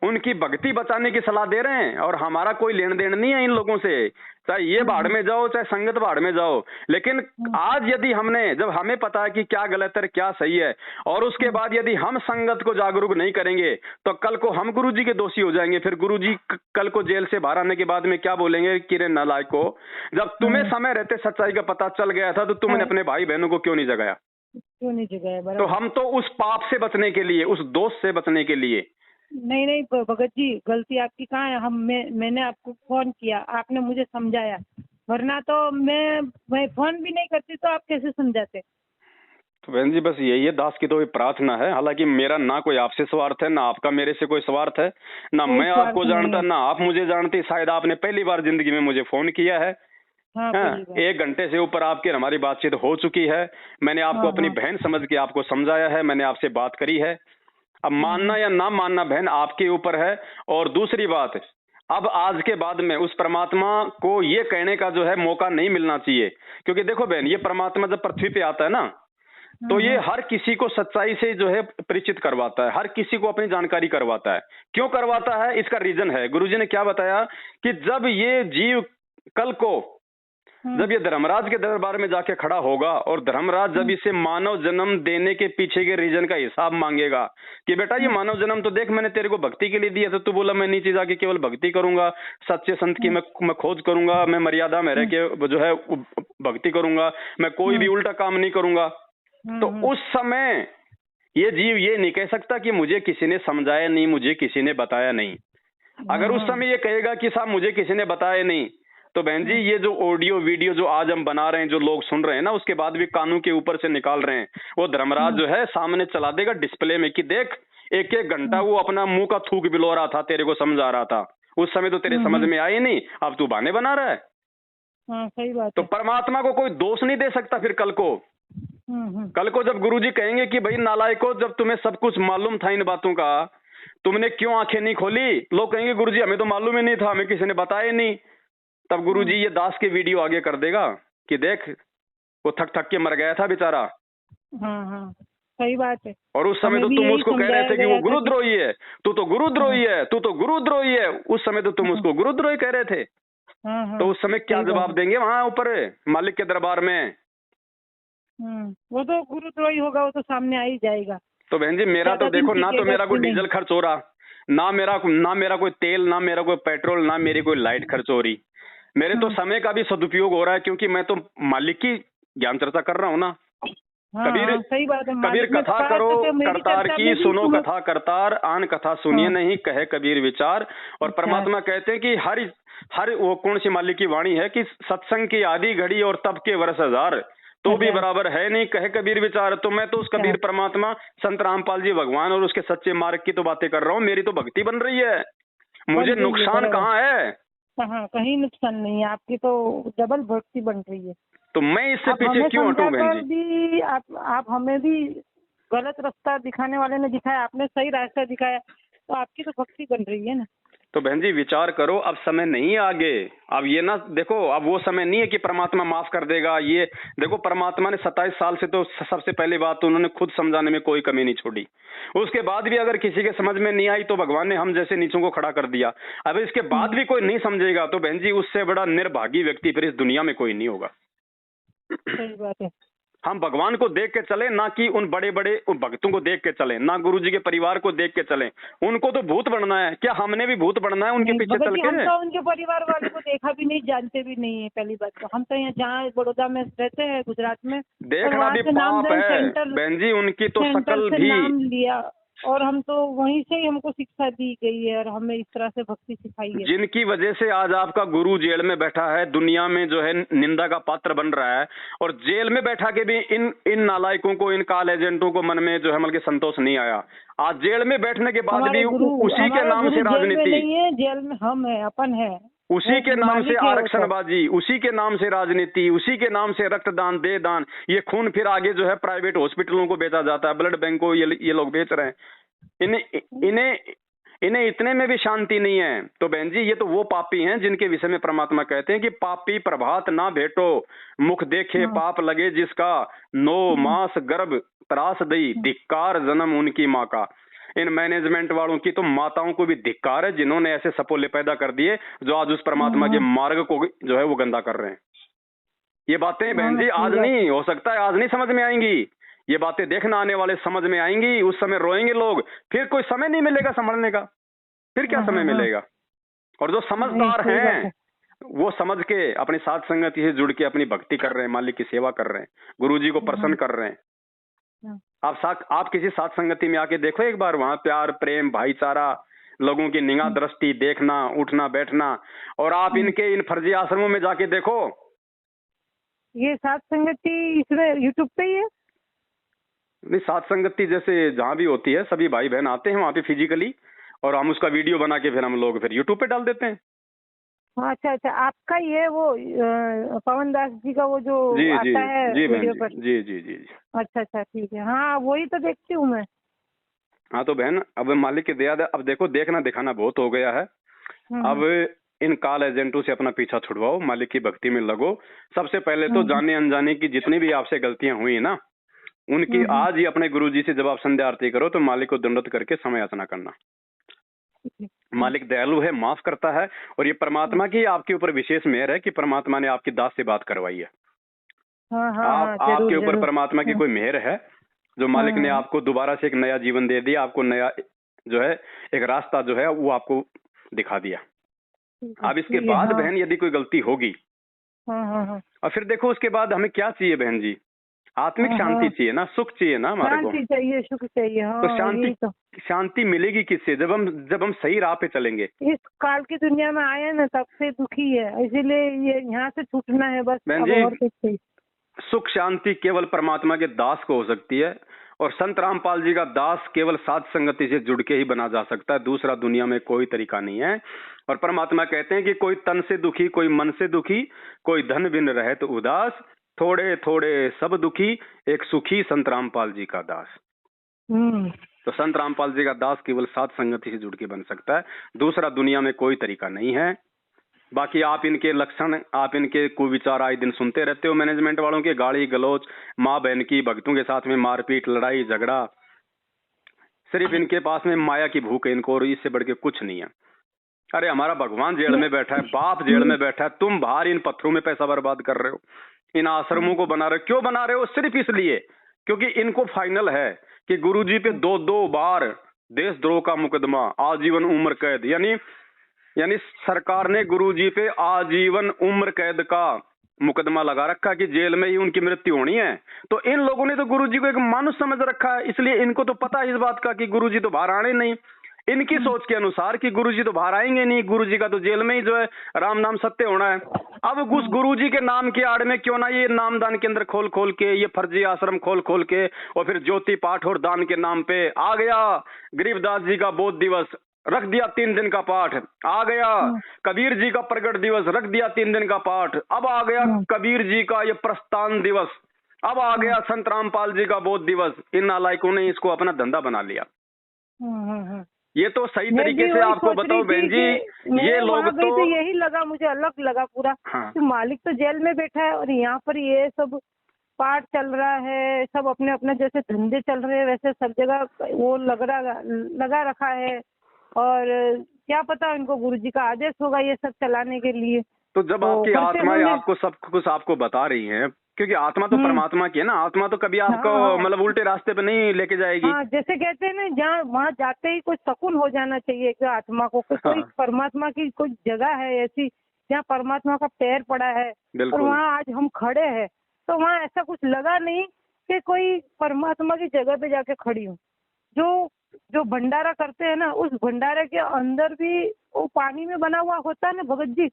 उनकी भक्ति बचाने की सलाह दे रहे हैं, और हमारा कोई लेन देन नहीं है इन लोगों से, चाहे ये भाड़ में जाओ चाहे संगत भाड़ में जाओ। लेकिन आज यदि हमने, जब हमें पता है कि क्या गलत है क्या सही है, और उसके बाद यदि हम संगत को जागरूक नहीं करेंगे तो कल को हम गुरुजी के दोषी हो जाएंगे। फिर गुरुजी कल को जेल से बाहर आने के बाद में क्या बोलेंगे कि रे नालायको, जब तुम्हें समय रहते सच्चाई का पता चल गया था तो तुमने अपने भाई बहनों को क्यों नहीं जगाया? क्यों नहीं जगाया? तो हम तो उस पाप से बचने के लिए, उस दोष से बचने के लिए। नहीं भगत जी, गलती आपकी कहाँ है? मैंने आपको फोन किया, आपने मुझे समझाया, वरना तो मैं फोन भी नहीं करती तो आप कैसे समझाते? तो बहन जी बस यही है, दास की तो प्रार्थना है। हालांकि मेरा ना कोई आपसे स्वार्थ है, ना आपका मेरे से कोई स्वार्थ है, ना मैं आपको जानता ना आप मुझे जानती। शायद आपने पहली बार जिंदगी में मुझे फोन किया है। हाँ, 1 घंटे से ऊपर आपकी हमारी बातचीत हो चुकी है। मैंने आपको अपनी बहन समझ के आपको समझाया है, मैंने आपसे बात करी है। अब मानना या ना मानना बहन आपके ऊपर है। और दूसरी बात, अब आज के बाद में उस परमात्मा को ये कहने का जो है मौका नहीं मिलना चाहिए। क्योंकि देखो बहन, ये परमात्मा जब पृथ्वी पे आता है ना, तो ये हर किसी को सच्चाई से जो है परिचित करवाता है, हर किसी को अपनी जानकारी करवाता है। क्यों करवाता है? इसका रीजन है। गुरुजी ने क्या बताया कि जब ये जीव कल को, जब ये धर्मराज के दरबार में जाके खड़ा होगा और धर्मराज जब इसे मानव जन्म देने के पीछे के रीजन का हिसाब मांगेगा कि बेटा ये मानव जन्म तो देख मैंने तेरे को भक्ति के लिए दिया था, तो बोला मैं नीचे जाके केवल भक्ति करूंगा, सच्चे संत की मैं खोज करूंगा, मैं मर्यादा में रह के जो है भक्ति करूंगा, मैं कोई भी उल्टा काम नहीं करूंगा। तो उस समय ये जीव ये नहीं कह सकता कि मुझे किसी ने समझाया नहीं, मुझे किसी ने बताया नहीं। अगर उस समय ये कहेगा कि साहब मुझे किसी ने बताया नहीं, तो बहन जी ये जो ऑडियो वीडियो जो आज हम बना रहे हैं, जो लोग सुन रहे हैं ना, उसके बाद भी कानून के ऊपर से निकाल रहे हैं, वो धर्मराज जो है सामने चला देगा डिस्प्ले में कि देख 1-1 घंटा वो अपना मुंह का थूक बिलो रहा था, तेरे को समझा रहा था, उस समय तो तेरे समझ में आए नहीं, अब तू बहाने बना रहा है। सही बात तो परमात्मा को कोई दोष नहीं दे सकता। फिर कल को जब गुरुजी कहेंगे कि भाई नालायको, जब तुम्हें सब कुछ मालूम था इन बातों का, तुमने क्यों आंखें नहीं खोली? लोग कहेंगे गुरुजी हमें तो मालूम ही नहीं था, हमें किसी ने बताया ही नहीं। तब गुरुजी ये दास के वीडियो आगे कर देगा कि देख वो थक थक के मर गया था बेचारा। हाँ, सही बात है। और उस समय तो तुम उसको कह रहे थे कि वो गुरुद्रोही है, तू तो गुरुद्रोही है, तू तो गुरुद्रोही है। उस समय तो तुम उसको गुरुद्रोही कह रहे थे। तो उस समय क्या जवाब देंगे वहां ऊपर मालिक के दरबार में? वो तो गुरुद्रोही होगा, वो तो सामने आ ही जाएगा। तो बहन जी मेरा तो देखो, ना तो मेरा कोई डीजल खर्च हो रहा, ना मेरा कोई तेल, ना मेरा कोई पेट्रोल, ना मेरी कोई लाइट खर्च हो रही। मेरे तो समय का भी सदुपयोग हो रहा है, क्योंकि मैं तो मालिक की ज्ञान चर्चा कर रहा हूँ ना। कबीर सही बात है। कबीर कथा करो करतार की, सुनो कथा करतार, आन कथा सुनिए नहीं कहे कबीर विचार। और परमात्मा कहते हैं कि हर वो कौन सी मालिक की वाणी है कि सत्संग की आधी घड़ी और तब के वर्ष हजार तो भी बराबर है नहीं कहे कबीर विचार। तो मैं तो उस कबीर परमात्मा संत रामपाल जी भगवान और उसके सच्चे मार्ग की तो बातें कर रहा हूँ। मेरी तो भक्ति बन रही है, मुझे नुकसान कहाँ है? कहीं नुकसान नहीं है, आपकी तो डबल भक्ति बन रही है। तो मैं इससे पीछे क्यों हटूं बहन जी? आप हमें भी गलत रास्ता दिखाने वाले ने दिखाया, आपने सही रास्ता दिखाया, तो आपकी तो भक्ति बन रही है ना। तो बहन जी विचार करो, अब समय नहीं है आगे। अब ये ना देखो, अब वो समय नहीं है कि परमात्मा माफ कर देगा। ये देखो परमात्मा ने 27 साल से तो सबसे पहली बात तो उन्होंने खुद समझाने में कोई कमी नहीं छोड़ी। उसके बाद भी अगर किसी के समझ में नहीं आई तो भगवान ने हम जैसे नीचों को खड़ा कर दिया। अब इसके बाद भी कोई नहीं समझेगा तो बहन जी उससे बड़ा निर्भागी व्यक्ति फिर इस दुनिया में कोई नहीं होगा। सही बात है। हम भगवान को देख के चले, ना कि उन बड़े बड़े उन भक्तों को देख के चले, ना गुरुजी के परिवार को देख के चले। उनको तो भूत बनना है, क्या हमने भी भूत बनना है उनके पीछे चल के? हम तो उनके परिवार वाले को देखा भी नहीं, जानते भी नहीं है। पहली बात तो हम तो यहाँ जहाँ बड़ौदा में रहते हैं गुजरात में, देखना भी पाप है बहन जी। उनकी तो शकल भी नाम लिया और हम तो वहीं से ही हमको शिक्षा दी गई है और हमें इस तरह से भक्ति सिखाई है। जिनकी वजह से आज आपका गुरु जेल में बैठा है, दुनिया में जो है निंदा का पात्र बन रहा है। और जेल में बैठा के भी इन नालायकों को, इन काल एजेंटों को मन में जो है मतलब संतोष नहीं आया। आज जेल में बैठने के बाद भी उसी के नाम से राजनीति नहीं है, जेल में हम है, अपन है, उसी के नाम से आरक्षणबाजी, उसी के नाम से राजनीति, उसी के नाम से रक्तदान, दे दान, ये खून फिर आगे जो है प्राइवेट हॉस्पिटलों को बेचा जाता है, ब्लड बैंक को ये लोग बेच रहे हैं। इन्हें इतने में भी शांति नहीं है। तो बहन जी ये तो वो पापी हैं जिनके विषय में परमात्मा कहते हैं कि पापी प्रभात ना भेटो, मुख देखे पाप लगे जिसका, 9 मास गर्भ त्रास दई, धिक्कार जन्म उनकी माँ का। इन मैनेजमेंट वालों की तो माताओं को भी धिक्कार है जिन्होंने ऐसे सपोले पैदा कर दिए जो आज उस परमात्मा के मार्ग को जो है वो गंदा कर रहे हैं। ये बातें बहन जी आज नहीं, हो सकता है आज नहीं समझ में आएंगी, ये बातें देखना आने वाले समझ में आएंगी। उस समय रोएंगे लोग, फिर कोई समय नहीं मिलेगा संभलने का, फिर क्या समय मिलेगा? और जो समझदार हैं वो समझ के अपनी साथ संगति से जुड़ के अपनी भक्ति कर रहे हैं, मालिक की सेवा कर रहे हैं, गुरुजी को प्रसन्न कर रहे हैं। आप किसी साथ संगति में आके देखो एक बार, वहां प्यार प्रेम भाईचारा, लोगों की निगाह दृष्टि, देखना उठना बैठना। और आप इनके इन फर्जी आश्रमों में जाके देखो। ये साथ संगति इसमें यूट्यूब पे ही है? नहीं, साथ संगति जैसे जहाँ भी होती है सभी भाई बहन आते हैं वहाँ पे फिजिकली, और हम उसका वीडियो बना के फिर हम लोग फिर यूट्यूब पे डाल देते हैं। अच्छा अच्छा, आपका ये वो पवन दास जी का वो जो आता है वीडियो पर? जी जी जी। अच्छा अच्छा ठीक है, हाँ वही तो देखती हूँ मैं। हाँ तो बहन अब मालिक की दया, अब देखो देखना दिखाना बहुत हो गया है। अब इन काल एजेंटों से अपना पीछा छुड़वाओ, मालिक की भक्ति में लगो। सबसे पहले तो जाने अनजाने की जितनी भी आपसे गलतियां हुई ना, उनकी आज ही अपने गुरुजी से जब आप संध्या आरती करो तो मालिक को दंडवत करके समय याचना करना। मालिक दयालु है, माफ करता है। और ये परमात्मा की आपके ऊपर विशेष मेहर है कि परमात्मा ने आपकी दास से बात करवाई है। आपके ऊपर परमात्मा की कोई मेहर है जो मालिक ने आपको दोबारा से एक नया जीवन दे दिया, आपको नया जो है एक रास्ता जो है वो आपको दिखा दिया। अब इसके बाद बहन यदि कोई गलती होगी और फिर देखो उसके बाद हमें क्या चाहिए बहन जी? आत्मिक शांति चाहिए ना, सुख चाहिए ना हमारे को। शांति चाहिए, सुख चाहिए। तो शांति मिलेगी किससे? जब हम सही राह पे चलेंगे। इस काल की दुनिया में आए ना तब से दुखी है, इसीलिए ये यहाँ से छूटना है बस। बहन जी सुख शांति केवल परमात्मा के दास को हो सकती है, और संत रामपाल जी का दास केवल साध संगति से जुड़ के ही बना जा सकता है। दूसरा दुनिया में कोई तरीका नहीं है। और परमात्मा कहते हैं कि कोई तन से दुखी, कोई मन से दुखी, कोई धन बिन रहे तो उदास, थोड़े थोड़े सब दुखी, एक सुखी संत रामपाल जी का दास। तो संत रामपाल जी का दास केवल साध संगति से जुड़ के बन सकता है, दूसरा दुनिया में कोई तरीका नहीं है। बाकी आप इनके लक्षण, आप इनके कुविचार आए दिन सुनते रहते हो मैनेजमेंट वालों के, गाली गलौज, माँ बहन की, भक्तों के साथ में मारपीट, लड़ाई झगड़ा। सिर्फ इनके पास में माया की भूख है इनको, और इससे बढ़ के कुछ नहीं है। अरे हमारा भगवान जेल में बैठा है, बाप जेल में बैठा है, तुम बाहर इन पत्थरों में पैसा बर्बाद कर रहे हो, इन आश्रमों को बना रहे हो। क्यों बना रहे हो? सिर्फ इसलिए क्योंकि इनको फाइनल है कि गुरुजी पे 2-2 बार देशद्रोह का मुकदमा, आजीवन उम्र कैद, यानी सरकार ने गुरुजी पे आजीवन उम्र कैद का मुकदमा लगा रखा कि जेल में ही उनकी मृत्यु होनी है। तो इन लोगों ने तो गुरुजी को एक मानुष समझ रखा है, इसलिए इनको तो पता है इस बात का कि गुरुजी तो बाहर आने नहीं। इनकी सोच के अनुसार कि गुरुजी तो बाहर आएंगे नहीं, गुरुजी का तो जेल में ही जो है राम नाम सत्य होना है। अब उस गुरुजी के नाम के आड़ में क्यों ना ये नामदान केंद्र खोल खोल के, ये फर्जी आश्रम खोल खोल के, और फिर ज्योति पाठ और दान के नाम पे आ गया गरीबदास जी का बोध दिवस, रख दिया 3 दिन का पाठ, आ गया कबीर जी का प्रगट दिवस, रख दिया 3 दिन का पाठ, अब आ गया कबीर जी का ये प्रस्थान दिवस, अब आ गया संत रामपाल जी का बोध दिवस। इन नालायकों ने इसको अपना धंधा बना लिया। ये तो सही तरीके से आपको बताओ बहन जी, ये लोग तो यही लगा, मुझे अलग लगा पूरा। हाँ। तो मालिक तो जेल में बैठा है और यहाँ पर ये सब पाठ चल रहा है, सब अपने अपने जैसे धंधे चल रहे हैं वैसे सब जगह वो लगा रखा है। और क्या पता इनको गुरुजी का आदेश होगा ये सब चलाने के लिए। तो जब आपकी आत्माएं आपको सब कुछ आपको बता रही हैं, क्योंकि आत्मा तो परमात्मा की है ना, आत्मा तो कभी आपको मतलब उल्टे रास्ते पे नहीं लेके जाएगी। हाँ, जैसे कहते हैं ना, जहाँ वहाँ जाते ही कुछ सुकून हो जाना चाहिए कि आत्मा को, कोई परमात्मा की कोई जगह है ऐसी जहाँ परमात्मा का पैर पड़ा है, और वहाँ आज हम खड़े हैं। तो वहाँ ऐसा कुछ लगा नहीं कि कोई परमात्मा की जगह पे जाके खड़ी हूँ। जो भंडारा करते हैं ना, उस भंडारे के अंदर भी वो पानी में बना हुआ होता है ना भगत जी,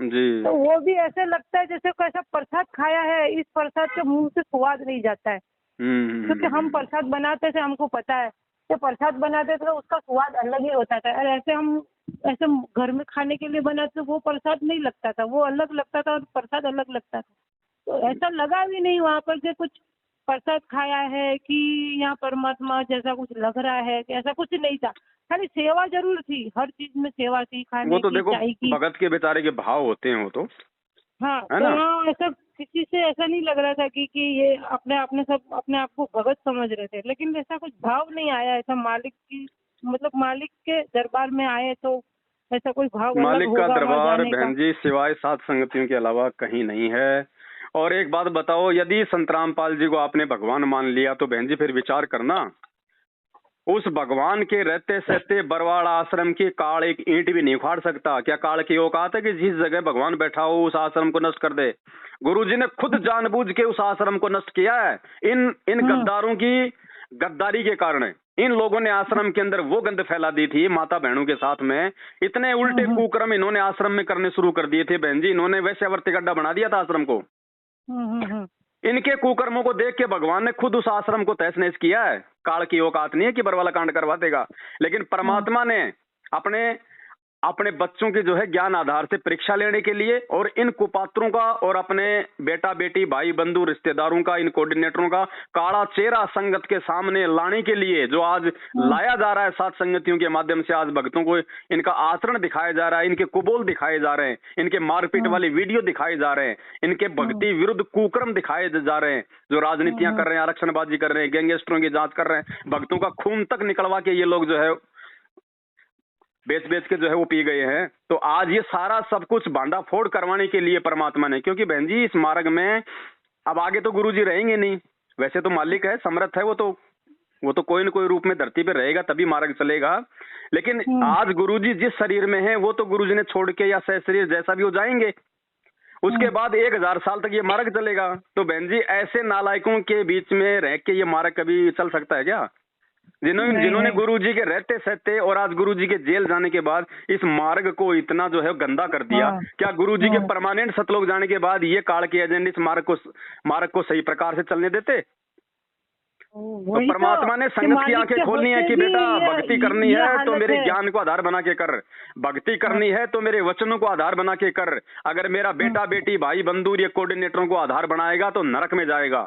तो वो भी ऐसे लगता है जैसे कैसा प्रसाद खाया है, इस प्रसाद के मुंह से स्वाद नहीं जाता है। क्योंकि हम प्रसाद बनाते थे, हमको पता है कि प्रसाद बनाते थे तो उसका स्वाद अलग ही होता था। और ऐसे घर में खाने के लिए बनाते वो प्रसाद नहीं लगता था, वो अलग लगता था और प्रसाद अलग लगता था। तो ऐसा लगा भी नहीं वहाँ पर कि कुछ प्रसाद खाया है कि यहाँ परमात्मा जैसा कुछ लग रहा है, कि ऐसा कुछ नहीं था। खाली सेवा जरूर थी, हर चीज में सेवा थी, खाने वो तो की, देखो चाय की। भगत के बेचारे के भाव होते हैं वो तो। हाँ, तो यहाँ ऐसा किसी से ऐसा नहीं लग रहा था कि ये अपने आप को भगत समझ रहे थे, लेकिन ऐसा कुछ भाव नहीं आया ऐसा मालिक की, मतलब मालिक के दरबार में आए तो ऐसा कोई भाव मालिक का दरबार बहन जी सिवाय सात संगतियों के अलावा कहीं नहीं है। और एक बात बताओ, यदि संत रामपाल जी को आपने भगवान मान लिया तो बहन जी फिर विचार करना, उस भगवान के रहते सहते बरवाड़ा आश्रम की काल एक ईंट भी नहीं उखाड़ सकता। क्या काल की औकात है कि जिस जगह भगवान बैठा हो उस आश्रम को नष्ट कर दे? गुरुजी ने खुद जानबूझ के उस आश्रम को नष्ट किया है। इन गद्दारों की गद्दारी के कारण इन लोगों ने आश्रम के अंदर वो गंद फैला दी थी माता बहनों के साथ में। इतने उल्टे कुकर्म इन्होंने आश्रम में करने शुरू कर दिए थे बहन जी, इन्होंने वैश्यावर्ती गड्ढा बना दिया था आश्रम को। इनके कुकर्मों को देख के भगवान ने खुद उस आश्रम को तहस नहस किया है। काल की औकात नहीं है कि बरवाला कांड करवा देगा, लेकिन परमात्मा ने अपने बच्चों की जो है ज्ञान आधार से परीक्षा लेने के लिए और इन कुपात्रों का और अपने बेटा बेटी भाई बंधु रिश्तेदारों का, इन कोऑर्डिनेटरों का काला चेहरा संगत के सामने लाने के लिए जो आज लाया जा रहा है सात संगतियों के माध्यम से, आज भक्तों को इनका आचरण दिखाया जा रहा है, इनके कुबोल दिखाए जा रहे हैं, इनके मारपीट वाली वीडियो दिखाए जा रहे हैं, इनके भक्ति विरुद्ध कुकर्म दिखाए जा रहे हैं, जो राजनीतियां कर रहे हैं, आरक्षणबाजी कर रहे हैं, गैंगस्टरों की जांच कर रहे हैं, भक्तों का खून तक निकलवा के ये लोग जो है बेच के जो है वो पी गए हैं। तो आज ये सारा सब कुछ भांडा फोड़ करवाने के लिए परमात्मा ने, क्योंकि बहन जी इस मार्ग में अब आगे तो गुरुजी रहेंगे नहीं, वैसे तो मालिक है, समर्थ है, वो तो कोई न कोई रूप में धरती पे रहेगा तभी मार्ग चलेगा। लेकिन आज गुरुजी जिस शरीर में है वो तो गुरुजी ने छोड़ के या सह शरीर जैसा भी हो जाएंगे, उसके बाद 1000 साल तक ये मार्ग चलेगा। तो बहन जी ऐसे नालायकों के बीच में रह के ये मार्ग कभी चल सकता है क्या? जिन्होंने गुरुजी के रहते सहते और आज गुरुजी के जेल जाने के बाद इस मार्ग को इतना जो है गंदा कर दिया। क्या गुरुजी के परमानेंट सतलोक जाने के बाद ये काल के एजेंट इस मार्ग को सही प्रकार से चलने देते? तो परमात्मा ने संगत की आंखें खोलनी है कि बेटा भक्ति करनी है तो मेरे ज्ञान को आधार बना के कर, भक्ति करनी है तो मेरे वचनों को आधार बना के कर। अगर मेरा बेटा बेटी भाई बंधु या कोऑर्डिनेटरों को आधार बनाएगा तो नरक में जाएगा।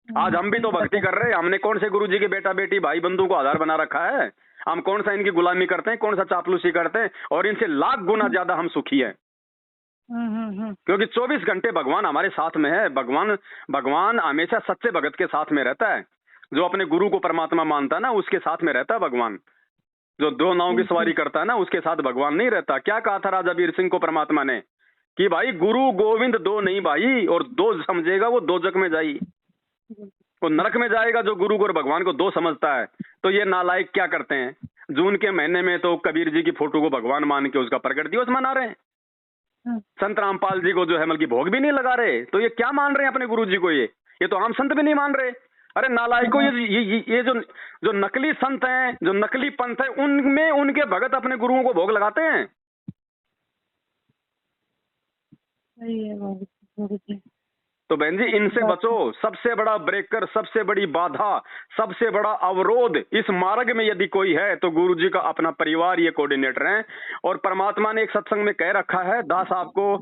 आज हम भी तो भक्ति कर रहे हैं। हमने कौन से गुरुजी के बेटा बेटी भाई बंधु को आधार बना रखा है? हम कौन सा इनकी गुलामी करते हैं, कौन सा चापलूसी करते हैं? और इनसे लाख गुना ज्यादा हम सुखी हैं, क्योंकि 24 घंटे भगवान हमारे साथ में है। भगवान हमेशा सच्चे भगत के साथ में रहता है। जो अपने गुरु को परमात्मा मानता है ना, उसके साथ में रहता है भगवान। जो दो नाव की सवारी करता है ना, उसके साथ भगवान नहीं रहता। क्या कहा था राजा वीर सिंह को परमात्मा ने कि भाई गुरु गोविंद दो नहीं भाई, और दो समझेगा वो दोजक में जाई, वो नरक में जाएगा जो गुरु को और भगवान को दो समझता है। तो ये नालायक क्या करते हैं, जून के महीने में तो कबीर जी की फोटो को भगवान मान के उसका प्रकट दिवस मना रहे हैं। संत रामपाल जी को जो है मतलब भोग भी नहीं लगा रहे। तो ये क्या मान रहे हैं अपने गुरु जी को? ये तो आम संत भी नहीं मान रहे। अरे नालायकों, ये जो नकली संत हैं, जो नकली पंथ है, उनमें उनके भगत अपने गुरुओं को भोग लगाते हैं। तो बहन जी इनसे बचो। सबसे बड़ा ब्रेकर, सबसे बड़ी बाधा, सबसे बड़ा अवरोध इस मार्ग में यदि कोई है तो गुरु जी का अपना परिवार ये कोऑर्डिनेटर हैं। और परमात्मा ने एक सत्संग में कह रखा है, दास आपको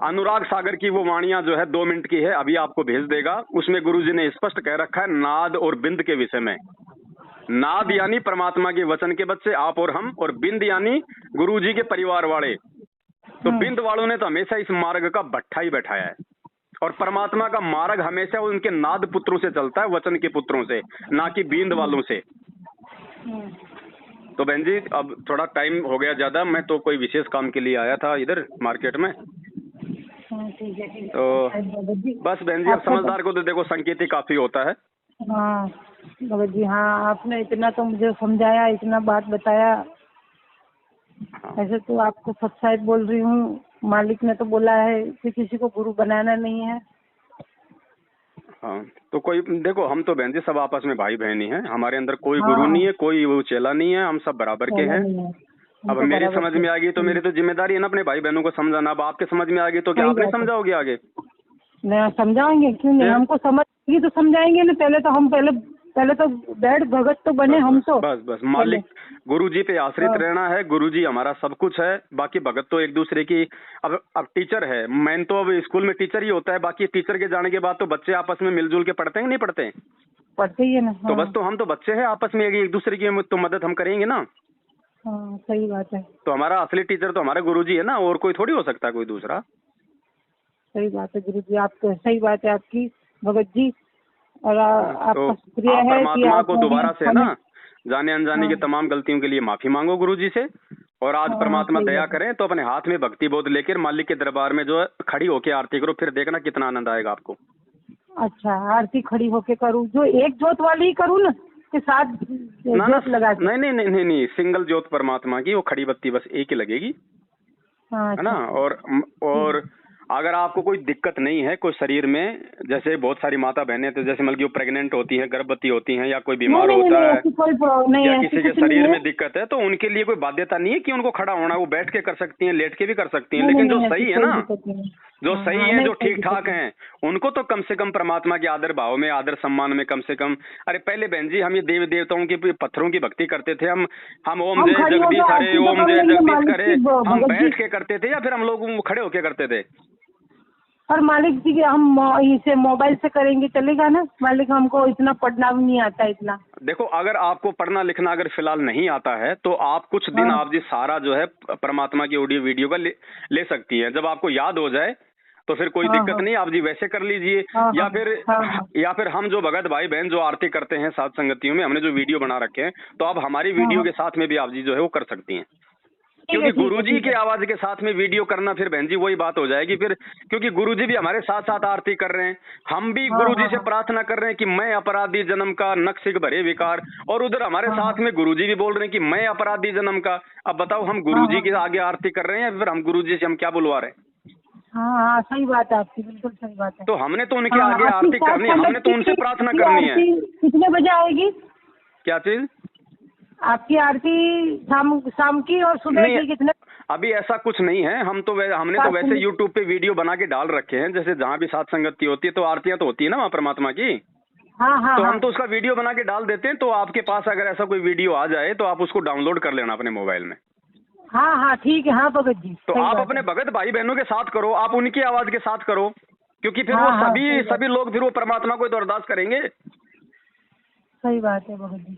अनुराग सागर की वो वाणियां जो है 2 मिनट की है, अभी आपको भेज देगा। उसमें गुरुजी ने स्पष्ट कह रखा है नाद और बिंद के विषय में। नाद यानी परमात्मा के वचन के बच्चे आप और हम, और बिंद यानी गुरुजी के परिवार वाले। तो बिंद वालों ने तो हमेशा इस मार्ग का भट्ठा ही बैठाया है, और परमात्मा का मार्ग हमेशा उनके नाद पुत्रों से चलता है, वचन के पुत्रों से, ना कि बिंद वालों से। तो बहन जी अब थोड़ा टाइम हो गया ज्यादा, मैं तो कोई विशेष काम के लिए आया था इधर मार्केट में। तो बस बहन जी अब समझदार को तो देखो संकेत ही काफी होता है। हाँ भगत जी, हाँ आपने इतना तो मुझे समझाया, इतना बात बताया। ऐसे तो आपको सच्चाई बोल रही हूँ। मालिक ने तो बोला है कि किसी को गुरु बनाना नहीं है। हाँ तो कोई देखो, हम तो बहन जी सब आपस में भाई बहन ही हैं। हमारे अंदर कोई गुरु नहीं है, कोई वो चेला नहीं है, हम सब बराबर के हैं। अब मेरी समझ में आ गई तो मेरी तो जिम्मेदारी है ना अपने भाई बहनों को समझाना। अब आपके समझ में आ गई तो क्या आप नहीं समझाओगे आगे? नहीं समझाएंगे, क्यों नहीं, हमको समझ तो समझाएंगे ना। पहले तो हम पहले तो बैठ भगत तो बने हम तो। बस मालिक गुरु जी पे आश्रित रहना है। गुरु जी हमारा सब कुछ है, बाकी भगत तो एक दूसरे की। अब टीचर है, मैं तो अब स्कूल में टीचर ही होता है, बाकी टीचर के जाने के बाद तो बच्चे आपस में मिलजुल के पढ़ते हैं नहीं पढ़ते? पढ़ते ही है ना। तो बस तो हम तो बच्चे हैं, आपस में एक दूसरे की तो मदद हम करेंगे ना। हाँ सही बात है। तो हमारा असली टीचर तो हमारा गुरुजी है ना, और कोई थोड़ी हो सकता है कोई दूसरा। सही बात है गुरुजी, आप तो सही बात है आपकी भगत जी। और आपका शुक्रिया है परमात्मा को दोबारा से ना जाने अनजाने की तमाम गलतियों के लिए माफी मांगो गुरुजी से। और आज परमात्मा दया करें तो अपने हाथ में भक्ति बोध लेकर मालिक के दरबार में जो है खड़ी होके आरती करो, फिर देखना कितना आनंद आएगा आपको। अच्छा आरती खड़ी होके करूँ? जो एक जोत वाली ही करूँ ना के साथ जोत लगा? नहीं, सिंगल जोत परमात्मा की, वो खड़ी बत्ती बस एक ही लगेगी, है ना। और अगर आपको कोई दिक्कत नहीं है कोई शरीर में, जैसे बहुत सारी माता बहनें तो जैसे मतलब प्रेग्नेंट होती हैं, गर्भवती होती हैं, या कोई बीमार होता है, या किसी के शरीर में दिक्कत है, तो उनके लिए कोई बाध्यता नहीं है कि उनको खड़ा होना। वो बैठ के कर सकती हैं, लेट के भी कर सकती हैं। लेकिन जो सही है ना, जो सही है, जो ठीक ठाक हैं, उनको तो कम से कम परमात्मा के आदर भाव में, आदर सम्मान में कम से कम। अरे पहले बहन जी हम ये देवी देवताओं की पत्थरों की भक्ति करते थे। हम ओम जय जगदीश हरे, ओम जय जगदीश करे, हम बैठ के करते थे या फिर हम लोग खड़े होके करते थे? और मालिक जी हम इसे मोबाइल से करेंगे चलेगा ना? मालिक हमको इतना पढ़ना भी नहीं आता इतना। देखो अगर आपको पढ़ना लिखना अगर फिलहाल नहीं आता है तो आप कुछ दिन आप जी सारा जो है परमात्मा की ऑडियो वीडियो का ले सकती हैं। जब आपको याद हो जाए तो फिर कोई दिक्कत नहीं, आप जी वैसे कर लीजिए। या फिर हम जो भगत भाई बहन जो आरती करते हैं साथ संगतियों में, हमने जो वीडियो बना रखे हैं, तो आप हमारी वीडियो के साथ में भी आप जी जो है वो कर सकती हैं। क्योंकि गुरुजी की आवाज के साथ में वीडियो करना फिर बहन जी वही बात हो जाएगी फिर, क्योंकि गुरुजी भी हमारे साथ साथ आरती कर रहे हैं, हम भी गुरुजी से प्रार्थना कर रहे हैं कि मैं अपराधी जन्म का नक्सिक भरे विकार, और उधर हमारे साथ में गुरुजी भी बोल रहे हैं कि मैं अपराधी जन्म का। अब बताओ हम गुरुजी के आगे आरती कर रहे हैं या फिर हम गुरुजी से हम क्या बुलवा रहे हैं? हाँ सही बात है आपकी, बिल्कुल सही बात है। तो हमने तो उनके आगे आरती करनी है, हमने तो उनसे प्रार्थना करनी है। कितने बजे आएगी? क्या चीज? आपकी आरती शाम की और सुबह की कितने? अभी ऐसा कुछ नहीं है, हमने तो वैसे YouTube पे वीडियो बना के डाल रखे हैं। जैसे जहाँ भी साथ संगति होती है तो आरतियां तो होती है ना वहाँ परमात्मा की। हाँ, तो हम तो उसका वीडियो बना के डाल देते हैं। तो आपके पास अगर ऐसा कोई वीडियो आ जाए तो आप उसको डाउनलोड कर लेना अपने मोबाइल में। हाँ ठीक है। हाँ भगत जी, तो आप अपने भगत भाई बहनों के साथ करो, आप उनकी आवाज के साथ करो, क्योंकि फिर हाँ, वो हाँ, सभी सही बात। सभी लोग फिर वो परमात्मा को तो अरदास करेंगे। सही बात है भगत जी।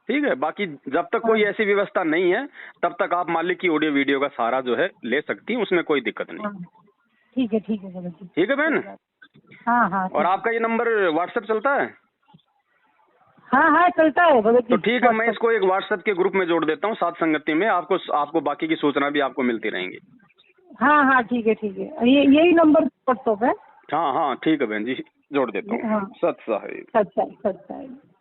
ठीक है, बाकी जब तक हाँ, कोई ऐसी व्यवस्था नहीं है तब तक आप मालिक की ऑडियो वीडियो का सहारा जो है ले सकती हैं, उसमें कोई दिक्कत नहीं। हाँ, ठीक है भगत जी। ठीक है बहन। सही बात। हाँ, हाँ, और ठीक है। आपका ये नंबर व्हाट्सएप चलता है? हाँ, हाँ, चलता है भगत तो जी। ठीक है, मैं इसको एक व्हाट्सएप के ग्रुप में जोड़ देता हूँ, साथ संगति में आपको बाकी की सूचना भी आपको मिलती रहेंगी। हाँ, हाँ, ठीक है। यही नंबर व्हाट्सएप है। हाँ हाँ ठीक है बहन जी, जोड़ देता हूँ। हाँ, सत साहिब। सच्चा है।